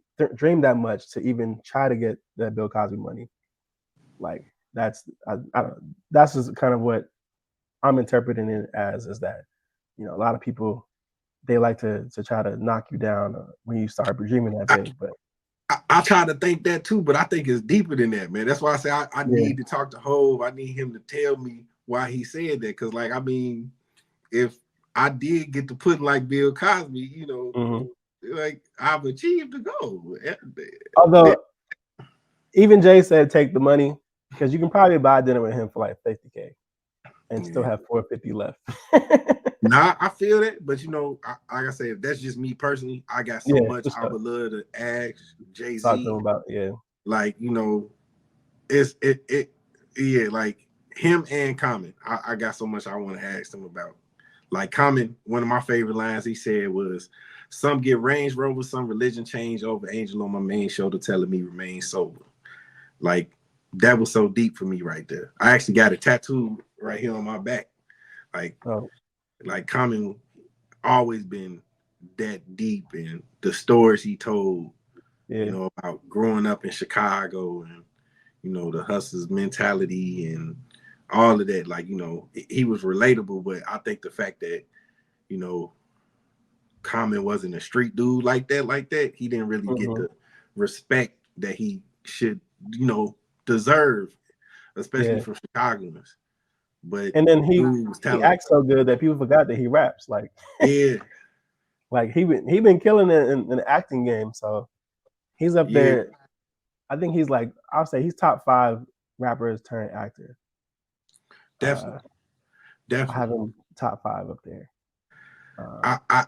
that much to even try to get that Bill Cosby money. Like I don't know. That's just kind of what I'm interpreting it as, is that a lot of people, they like to try to knock you down when you start dreaming that I, big. But I try to think that too, but I think it's deeper than that, man. That's why I say I yeah, need to talk to Hove. I need him to tell me why he said that. Because, like, I mean, if I did get to put like Bill Cosby, mm-hmm. like I've achieved the goal. Although even Jay said take the money because you can probably buy dinner with him for like 50K and still Yeah. have 450 left. Nah, I feel that, but like I said, if that's just me personally, I got so Yeah, much for I sure. would love to ask Jay Talk to him Z. about, yeah. Like, it yeah, like him and Common. I got so much I want to ask them about. Like Common, one of my favorite lines he said was, "Some get Range Rover, some religion change over. Angel on my main shoulder telling me remain sober." Like that was so deep for me right there. I actually got a tattoo right here on my back. Like Oh, like Common always been that deep, and the stories he told, yeah. about growing up in Chicago and the hustler's mentality and all of that. Like, he was relatable, but I think the fact that, you know, Common wasn't a street dude like that, he didn't really get Mm-hmm. the respect that he should, deserve, especially Yeah. from Chicagoans. But And then dude was he talented. acts so good that people forgot that he raps. Yeah, Like he been killing it in the acting game. So he's up yeah, there. I think he's like, I'll say he's top 5 rappers turned actor. Uh, definitely, I definitely. have him top 5 up there.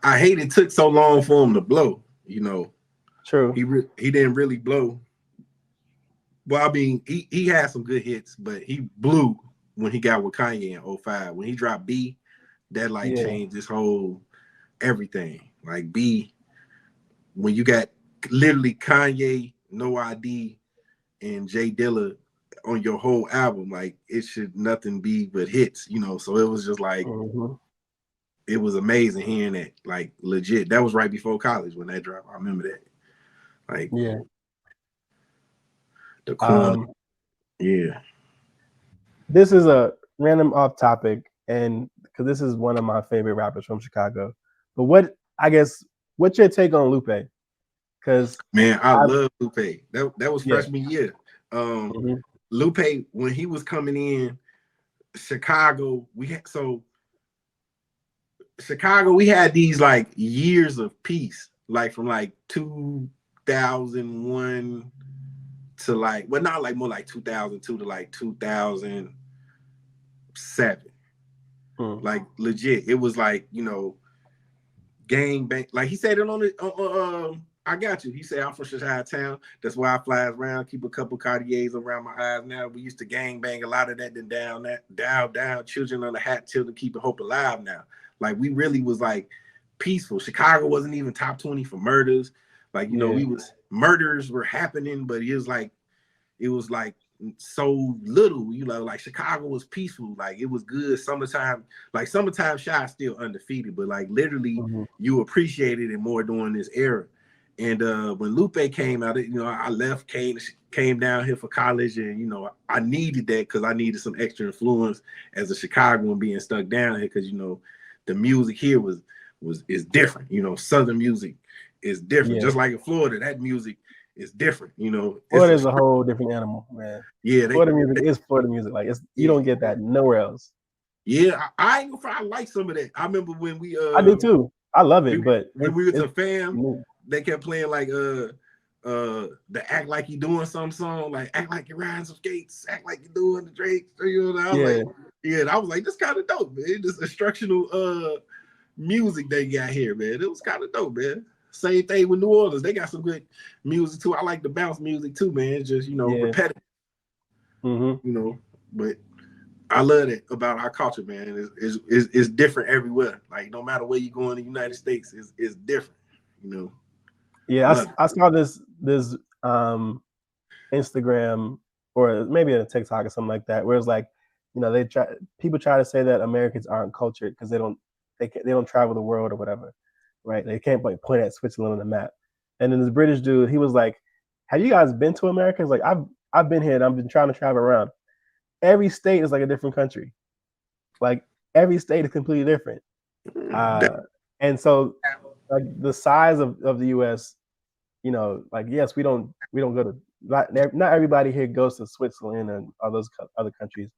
I hate it took so long for him to blow. True. He didn't really blow. Well, I mean, he had some good hits, but he blew when he got with Kanye in '05. When he dropped B, that like Yeah. changed this whole everything. Like B, when you got literally Kanye, No ID, and Jay Dilla on your whole album, like it should nothing be but hits. So it was just like Mm-hmm. it was amazing hearing that, like legit. That was right before college when that dropped. I remember that. Like Yeah. the corner. Um, Yeah. this is a random off topic, and because this is one of my favorite rappers from Chicago. But what's your take on Lupe? Because Man, I I, love Lupe. That was yeah. freshman year. Um, Mm-hmm. Lupe, when he was coming in Chicago, we had these like years of peace, like from like 2001 to like, well, not like more like 2002 to like 2007. Mm. Like legit, it was like gang bang. Like he said it on the I got you. He said I'm from Chicago town. That's why I fly around, keep a couple Cartiers around my eyes now. We used to gang bang a lot of that, then down, children on the hat, children keeping hope alive now. Like we really was like peaceful. Chicago wasn't even top 20 for murders. Like, Yeah. we was murders were happening, but it was like it was like so little, you know, like Chicago was peaceful, like it was good. Summertime Shy still undefeated, but like literally Mm-hmm. you appreciated it more during this era. And when Lupe came out, you know, I left, came down here for college, and you know, I needed that because I needed some extra influence as a Chicagoan being stuck down here, because you know, the music here is different. You know, Southern music is different. Yeah, Just like in Florida, that music is different. You know, it's Florida a is a whole different animal, man. yeah, Florida music is Florida music. Like you yeah, don't get that nowhere else. yeah. I ain't gonna front, I like some of that. I remember when I do too. I love it, but when we were to it's fam, new. they kept playing like the Act Like You Doing Some song, like Act Like You're Riding Some Skates, Act Like You're Doing the Drake. You know, I was Yeah, like, yeah, and I was like, this kind of dope, man. This instructional music they got here, man. It was kind of dope, man. Same thing with New Orleans. They got some good music too. I like the bounce music too, man. It's just, you know, yeah. repetitive, Mm-hmm. you know. But I love it about our culture, man. It's different everywhere. Like no matter where you go in the United States, it's different. You know, Yeah, love it. I saw this Instagram or maybe a TikTok or something like that, where it's like, you know, people try to say that Americans aren't cultured because they don't travel the world or whatever, right? They can't like point at Switzerland on the map. And then this British dude, he was like, "Have you guys been to America?" It's like I've been here and I've been trying to travel around. Every state is like a different country. Like every state is completely different. Uh, and so like the size of the U.S., you know, like yes, we don't go to not everybody here goes to Switzerland and all those other countries,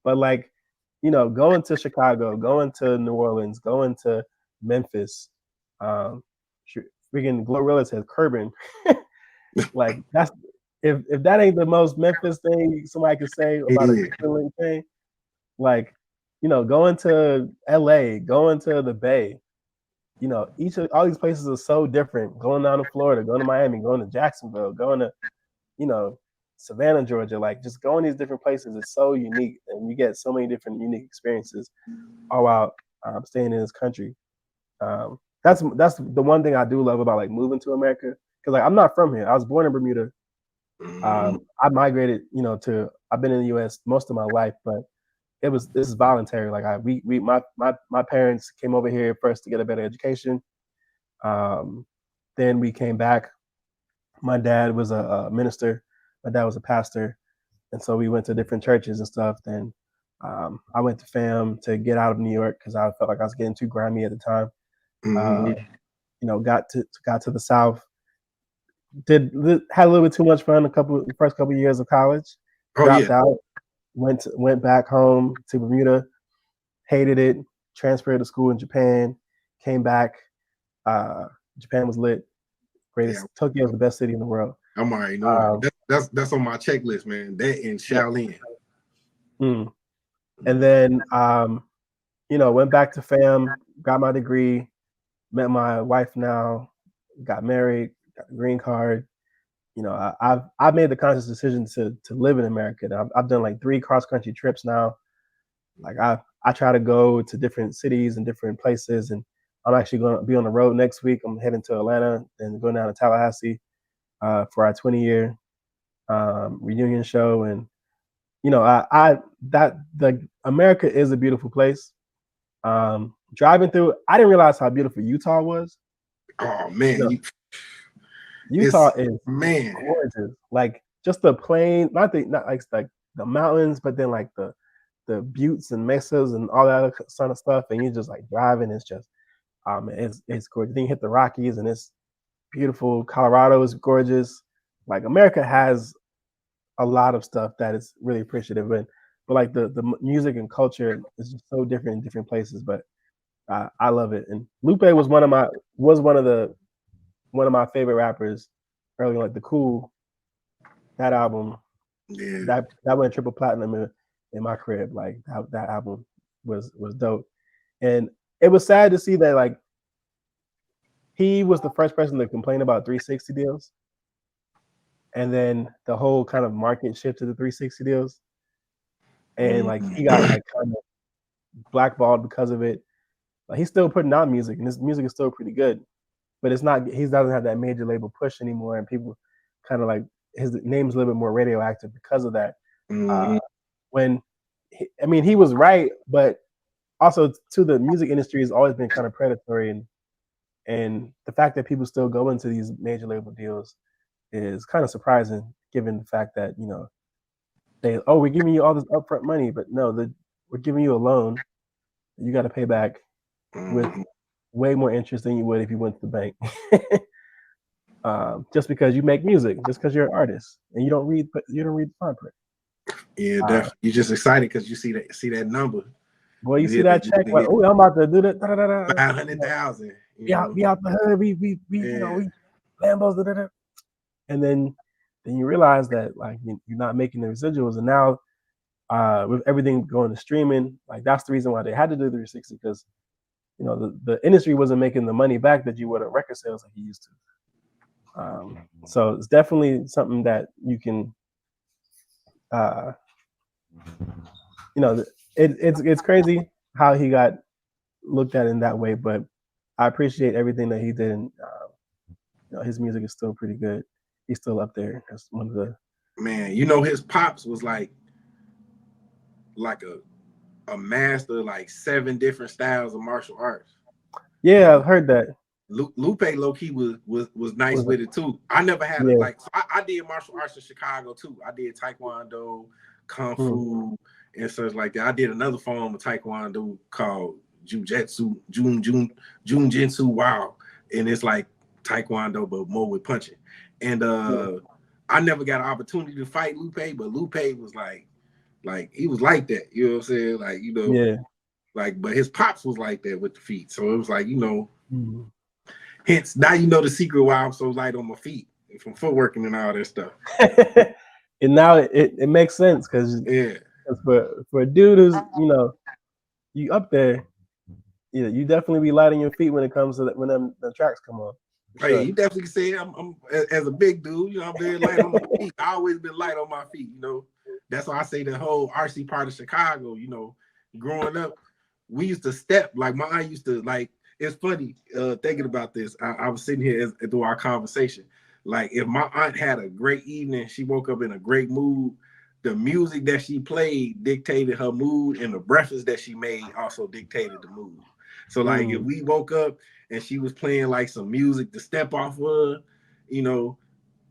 but like, you know, going to Chicago, going to New Orleans, going to Memphis, um, freaking Glorilla says Curbin, like that's if that ain't the most Memphis thing somebody could say about a Yeah, Switzerland thing, like, you know, going to L.A., going to the Bay, you know, each of all these places are so different. Going down to Florida, going to Miami, going to Jacksonville, going to, you know, Savannah, Georgia, like just going these different places is so unique, and you get so many different unique experiences all while staying in this country. That's the one thing I do love about like moving to America, because like I'm not from here. I was born in Bermuda. I migrated, you know, to I've been in the U.S. most of my life, but this is voluntary. Like my parents came over here first to get a better education. Um, then we came back. My dad was a minister. My dad was a pastor, and so we went to different churches and stuff. Then I went to FAM to get out of New York because I felt like I was getting too grimy at the time. Uh, you know, got to the South. Had a little bit too much fun first couple of years of college. oh Dropped yeah, out. Went back home to Bermuda. Hated it. Transferred to school in Japan. Came back. Uh, Japan was lit. yeah. Greatest. Tokyo is the best city in the world. I'm already knowing. Um, That's on my checklist, man. That in yeah. Shaolin. Mm. And then, you know, went back to FAM, got my degree, met my wife now, got married, got a green card. You know, I've made the conscious decision to live in America. I've done like 3 cross country trips now. Like I try to go to different cities and different places, and I'm actually going to be on the road next week. I'm heading to Atlanta and going down to Tallahassee for our 20-year reunion show. And you know, I that the America is a beautiful place. Driving through, I didn't realize how beautiful Utah was. Oh You man, know, you Utah it's is man. gorgeous. Like just the plain, not like the mountains, but then like the buttes and mesas and all that other kind of stuff. And you just like driving, it's just it's gorgeous. Then you hit the Rockies and it's beautiful. Colorado is gorgeous. Like America has a lot of stuff that is really appreciative, but like the music and culture is just so different in different places. But I love it. And Lupe was one of my favorite rappers early, like the Cool, that album, Yeah. that went triple platinum in my crib. Like that album was dope. And it was sad to see that like he was the first person to complain about 360 deals. And then the whole kind of market shift to the 360 deals. And like he got like kind of blackballed because of it. Like he's still putting out music and his music is still pretty good. But it's not he doesn't have that major label push anymore, and people kind of like his name's a little bit more radioactive because of that. Mm-hmm. Uh, when he was right, but also to the music industry has always been kind of predatory, and the fact that people still go into these major label deals is kind of surprising, given the fact that we're giving you all this upfront money, but no, we're giving you a loan you got to pay back with Mm-hmm. way more interest than you would if you went to the bank. Just because you make music, just because you're an artist and you don't read the fine print. Yeah, Uh, definitely. You're just excited because you see that number. Boy, you You see hear that that you check, can like, get oh, I'm about to do that. Da, da, da, da. 500,000. Be out the hood. We Yeah. we Lambos. Da, da, da. And then you realize that like you're not making the residuals, and now with everything going to streaming, like that's the reason why they had to do 360 because the industry wasn't making the money back that you would at record sales like you used to. So it's definitely something that you can, uh, it's crazy how he got looked at in that way, but I appreciate everything that he did, and his music is still pretty good. He's still up there as one of the. Man, his pops was like a master, like 7 different styles of martial arts. Yeah, I've heard that. Lupe low key was nice Was it? with it too. I never had Yeah. so I did martial arts in Chicago too. I did taekwondo, kung Mm. fu, and such like that. I did another form of taekwondo called junjitsu wow, and it's like taekwondo but more with punching. And Yeah. I never got an opportunity to fight Lupe, but Lupe was like he was like that. You know what I'm saying? Like Yeah. like but his pops was like that with the feet. So it was like Mm. hence, now the secret why I'm so light on my feet from footworking and all that stuff. And now it makes sense because Yeah. for a dude who's you up there, you definitely be light on your feet when it comes to when the tracks come on. For Hey, sure. you definitely say I'm as a big dude, I'm very light on my feet. I always been light on my feet. That's why I say the whole RC part of Chicago, growing up, we used to step like my aunt used to like. It's funny thinking about this. I was sitting here through our conversation. Like if my aunt had a great evening, she woke up in a great mood. The music that she played dictated her mood, and the breakfast that she made also dictated the mood. So like if Mm. we woke up and she was playing like some music to step off of, you know,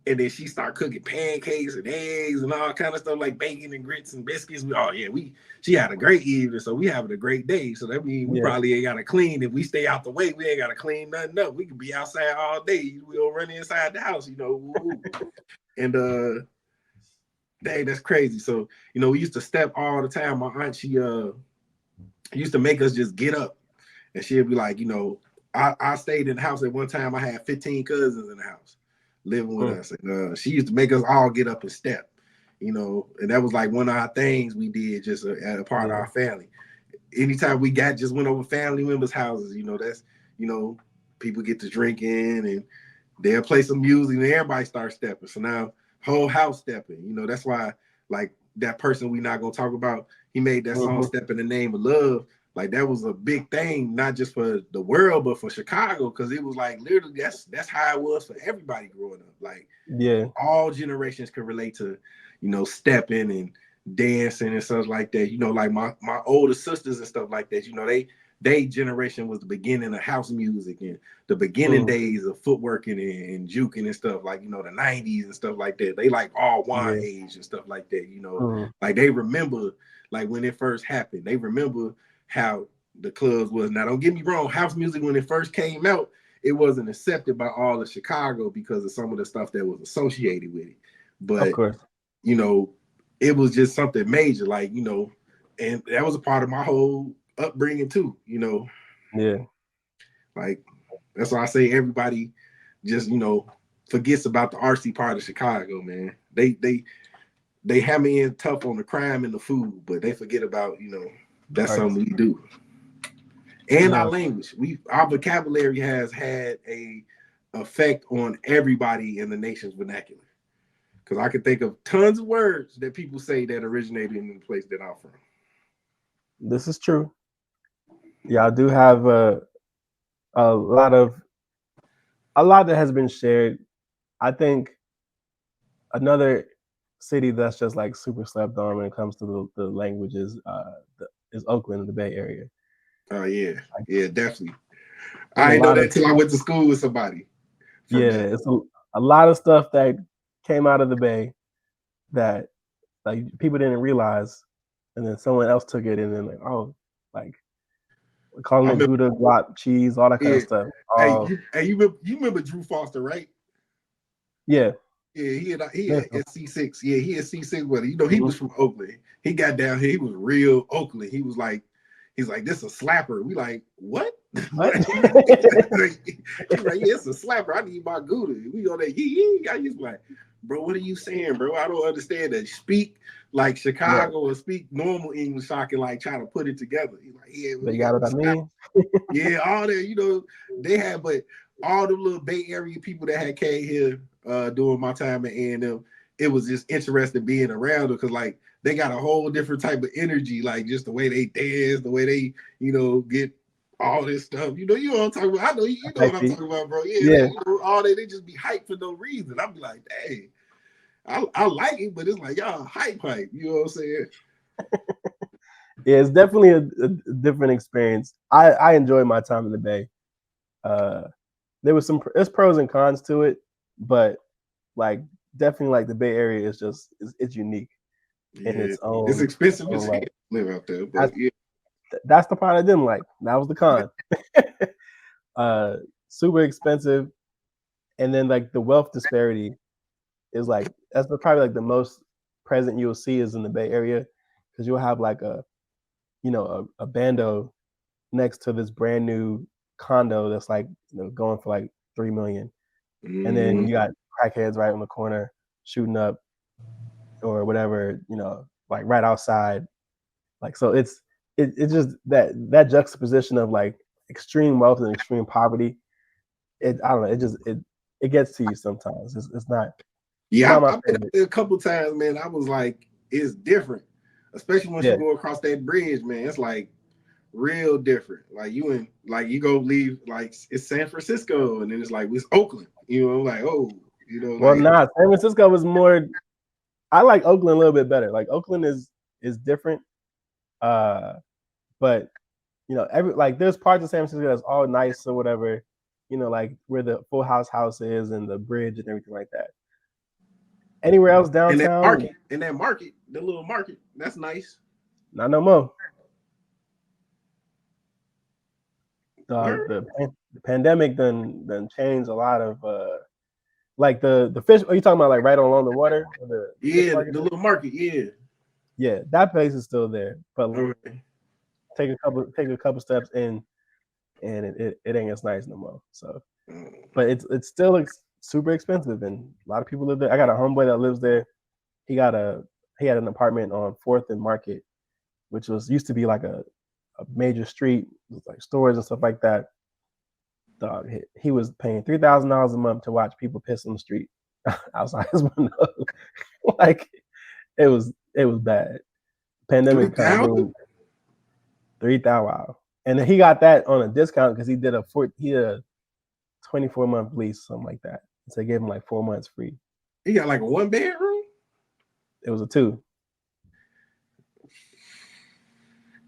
and then she started cooking pancakes and eggs and all kind of stuff like bacon and grits and biscuits. She had a great evening, so we having a great day. So that means we Yeah. probably ain't gotta clean. If we stay out the way, we ain't gotta clean nothing up. We could be outside all day. We don't run inside the house. Woo-woo. And dang, that's crazy. So, we used to step all the time. My aunt, she used to make us just get up. And she'd be like, I stayed in the house at one time. I had 15 cousins in the house living with Mm. us. And she used to make us all get up and step, and that was like one of our things we did just as a part of Yeah. our family. Anytime we just went over family members' houses, that's, people get to drinking and they'll play some music and everybody starts stepping. So now whole house stepping, that's why like that person we not gonna talk about, he made that song Mm-hmm. Step in the Name of Love. Like that was a big thing, not just for the world, but for Chicago, because it was like literally that's how it was for everybody growing up. Like Yeah. all generations could relate to, stepping and dancing and stuff like that. Like my older sisters and stuff like that. They generation was the beginning of house music and the beginning Mm. days of footworking and juking and stuff like the 90s and stuff like that. They like all wine Yeah. age and stuff like that. Mm. Like they remember like when it first happened. They remember how the clubs was. Now don't get me wrong, house music when it first came out, it wasn't accepted by all of Chicago because of some of the stuff that was associated with it. Of But course. it was just something major, like and that was a part of my whole upbringing too. Yeah. Like that's why I say everybody just forgets about the RC part of Chicago, man. They hammer in tough on the crime and the food, but they forget about that's Arts. something we do. And our No. language, our vocabulary has had a effect on everybody in the nation's vernacular. Because I can think of tons of words that people say that originated in the place that I'm from. This is true. Yeah, I do have a lot of a lot that has been shared. I think another city that's just like super slept on when it comes to the languages is Oakland in the Bay Area. Oh yeah, Like, yeah, definitely. there's a I didn't know lot that of until I went to school with somebody from there. it's a lot of stuff that came out of the Bay that like people didn't realize, and then someone else took it, and then like, oh, like calling I it remember, Gouda, guac, cheese, all that kind yeah. of stuff. Hey, Oh, you remember Drew Foster, right? yeah. Yeah, he Yeah. at C6. Yeah, he at C6, but you know, he Mhm. was from Oakland. He got down here, he was real Oakland. He's like, this is a slapper. We like, what? What? He's like, yeah, it's a slapper. I need my Gouda. We on that yee. I just like, bro, what are you saying, bro? I don't understand that. Speak like Right. Chicago or speak normal English so I can like try to put it together. He's like, yeah, But we you got got what the I slapper. mean? Yeah, all that, you know, they had, but all the little Bay Area people that had came here during my time at A&M, it was just interesting being around them because like they got a whole different type of energy, like just the way they dance, the way they, you know, get all this stuff. You know what I'm talking about. I know you know I what I'm see. talking about, bro. Yeah, Yeah. you know, all they just be hyped for no reason. I'd be like, dang, I like it, but it's like y'all hype. You know what I'm saying? Yeah, it's definitely a different experience. I enjoyed my time in the Bay. Uh, there's pros and cons to it, but like definitely like the Bay Area is just it's unique in Yeah, it's its expensive as own hell right. to live out there, but That's yeah. that's the part I didn't like. That was the con. uh, Super expensive, and then like the wealth disparity is like probably like the most present you'll see is in the Bay Area because you'll have like a bando next to this brand new condo that's like going for like 3 million, and then Mm-hmm. you got crackheads right on the corner shooting up or whatever, like right outside. Like so, it's just that juxtaposition of like extreme wealth and extreme poverty. I don't know. It gets to you sometimes. It's Yeah, not my I've been out favorite. there a couple times, man. I was like, it's different, especially once you Yeah, go across that bridge, man. It's like real different. Like you go leave, like it's San Francisco, and then it's like it's Oakland. You know, like oh, you know, well, like nah. San Francisco was more. I like Oakland a little bit better. Like Oakland is different, uh, but every like there's parts of San Francisco that's all nice or whatever. Like where the Full House is and the bridge and everything like that. Anywhere else in that downtown, market, the little market, that's nice. not no more. Where? The pandemic done changed a lot of like the fish. Are you talking about like right along the water, or the fish Yeah, market? the little market. Yeah. Yeah, that place is still there, but Okay. take a couple steps in, and it ain't as nice no more. So, Mm. but it's still super expensive, and a lot of people live there. I got a homeboy that lives there. He got a he had an apartment on Fourth and Market, which used to be like a major street with like stores and stuff like that. Dog, he was paying $3,000 a month to watch people piss on the street outside his window. Like it was bad. Three Pandemic kind of thousand. ruined 3,000. Wow. And then he got that on a discount because he did a 24-month lease, something like that. So they gave him like 4 months free. He got like a 1 bedroom. It was a two.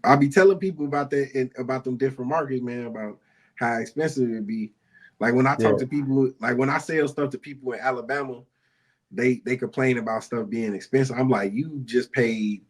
I'll be telling people about that and about them different markets, man, about how expensive it'd be. Like when I Yeah. talk to people, like when I sell stuff to people in Alabama, they complain about stuff being expensive. I'm like, you just paid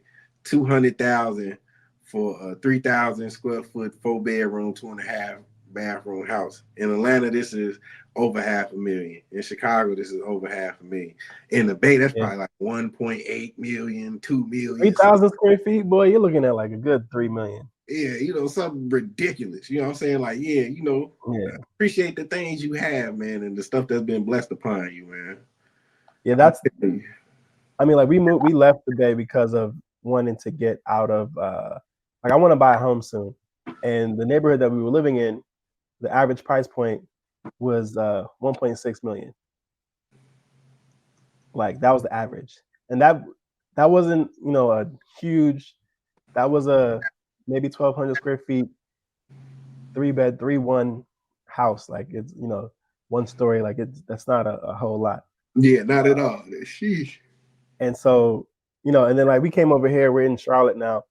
200,000 for a 3,000 square foot 4 bedroom, 2.5 bathroom house. In Atlanta, this is over 500,000. In Chicago, this is over 500,000. In the Bay, that's Yeah. probably like 1.8 million, 2 million. 3,000 square feet, boy, you're looking at like a good 3 million. Yeah, something ridiculous. You know what I'm saying? Like, yeah, Yeah. appreciate the things you have, man, and the stuff that's been blessed upon you, man. Yeah, I'm that's telling you. I mean, like we left the Bay because of wanting to get out of like I want to buy a home soon. And the neighborhood that we were living in, the average price point was 1.6 million. Like that was the average. And that wasn't, a huge that was a maybe 1,200 square feet, 3 bed, 3-1 house. Like it's, one story, like that's not a whole lot. Yeah, not at all. Sheesh. And so, and then like we came over here, we're in Charlotte now.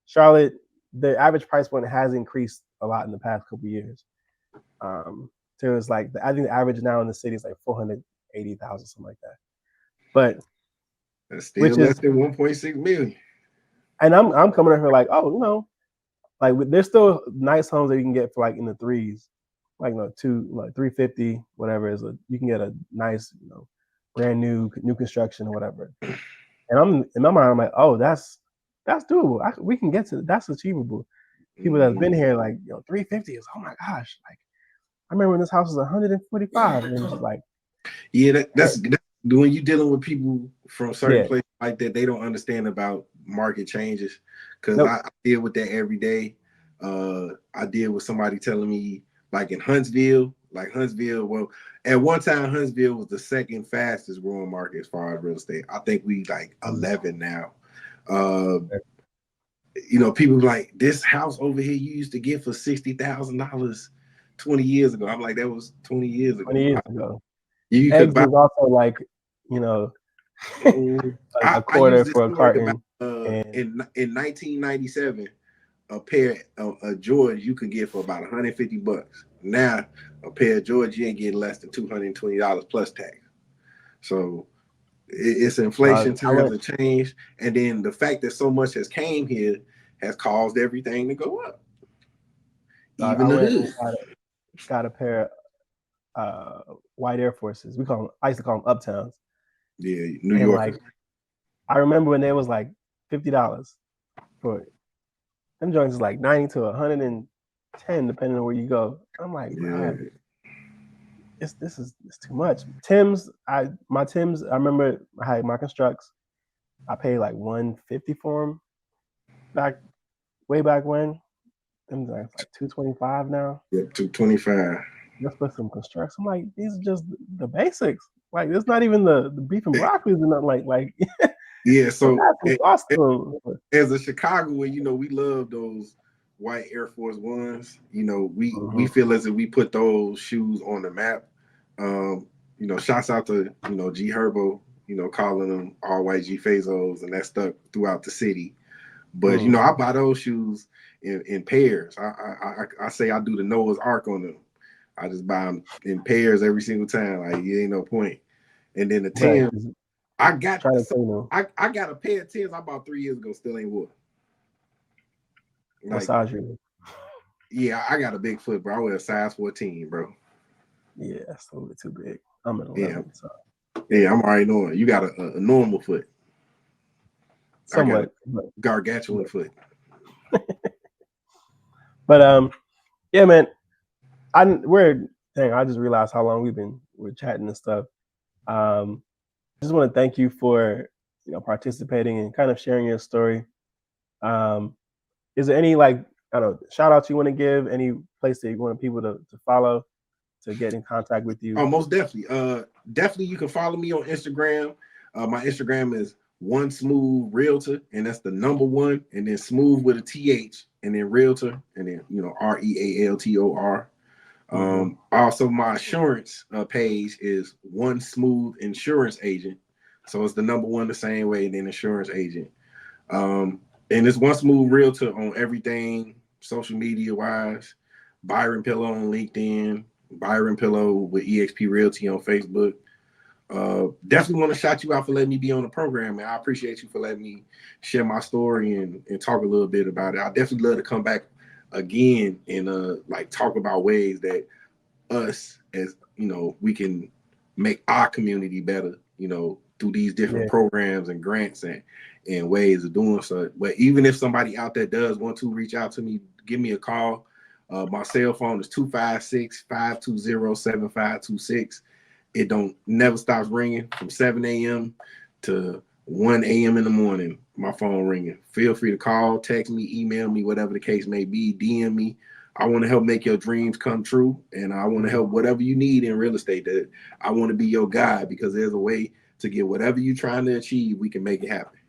Charlotte, the average price point has increased a lot in the past couple of years. So it's like I think the average now in the city is like 480,000, something like that. But That's still which less is, than 1.6 million. and I'm coming up here like, oh, like there's still nice homes that you can get for like in the threes, like 350, whatever is you can get a nice, brand new construction or whatever. And I'm in my mind, I'm like, oh, that's doable. We can get to that's achievable. People that's been here like 350 is, oh my gosh, like I remember when this house was 145 and just like, Yeah, that's when you're dealing with people from certain yeah, places like that, they don't understand about market changes. Because nope, I deal with that every day. I deal with somebody telling me like in Huntsville, well, at one time Huntsville was the second fastest growing market as far as real estate. I think we like 11 now. Uh, people like this house over here you used to get for $60,000 20 years ago. I'm like, that was 20 years 20 ago. years ago. You could Eggs buy. was also like, you know, a I use quarter this for a story about carton, and in 1997, a pair of Jordans you could get for about $150. Now, a pair of Jordans you ain't getting less than $220 plus tax. So it's inflation, I times went. have changed, and then the fact that so much has came here has caused everything to go up, I even the went and hood. got a pair of white Air Forces. I used to call them Uptowns, Yeah, New and Yorkers. like I remember when they was like $50 for it. Them joints is like 90 to 110 depending on where you go. I'm like, Yeah, bro, it's too much. My Tims. I remember I had my Constructs. I paid like 150 for them way back when. Them like 225 now. yep, 225. Let's put some Constructs. I'm like, these are just the basics. Like, it's not even the beef and broccoli and nothing like. Yeah, So so that's some sauce to them. as a Chicagoan, we love those white Air Force Ones. We Mm-hmm. feel as if we put those shoes on the map. Shouts out to G Herbo, calling them all white G Fazos, and that stuck throughout the city. But I buy those shoes in pairs. I say I do the Noah's Ark on them. I just buy them in pairs every single time. Like, it ain't no point. And then the Right. 10, I got Trying to say no. I got a pair of 10s I bought 3 years ago, still ain't wore. What Like, size you? yeah, I got a big foot, bro. I wear a size 14, bro. Yeah, that's a little bit too big. I'm an Yeah, 11, so yeah, I'm already knowing. You got a normal foot. I got a somewhat. gargantuan foot. But yeah, man. I just realized how long we're chatting and stuff. I just want to thank you for participating and kind of sharing your story. Is there any like I don't know shout outs you want to give? Any place that you want people to follow to get in contact with you? Oh, most definitely. Definitely you can follow me on Instagram. My Instagram is One Smooth Realtor, and that's the number one, and then smooth with a TH, and then Realtor, and then REALTOR. Also, my insurance page is One Smooth Insurance Agent. So it's the number one the same way, and then insurance agent. And it's One Smooth Realtor on everything, social media wise. Byron Pillow on LinkedIn, Byron Pillow with EXP Realty on Facebook. Definitely want to shout you out for letting me be on the program, and I appreciate you for letting me share my story and talk a little bit about it. I definitely love to come back again and like talk about ways that us as we can make our community better, through these different programs and grants and ways of doing so. But even if somebody out there does want to reach out to me, give me a call. My cell phone is 256-520-7526. It don't never stops ringing from 7 a.m. to 1 a.m. in the morning. My phone ringing. Feel free to call, text me, email me, whatever the case may be, DM me. I want to help make your dreams come true, and I want to help whatever you need in real estate. That I want to be your guide, because there's a way to get whatever you're trying to achieve. We can make it happen.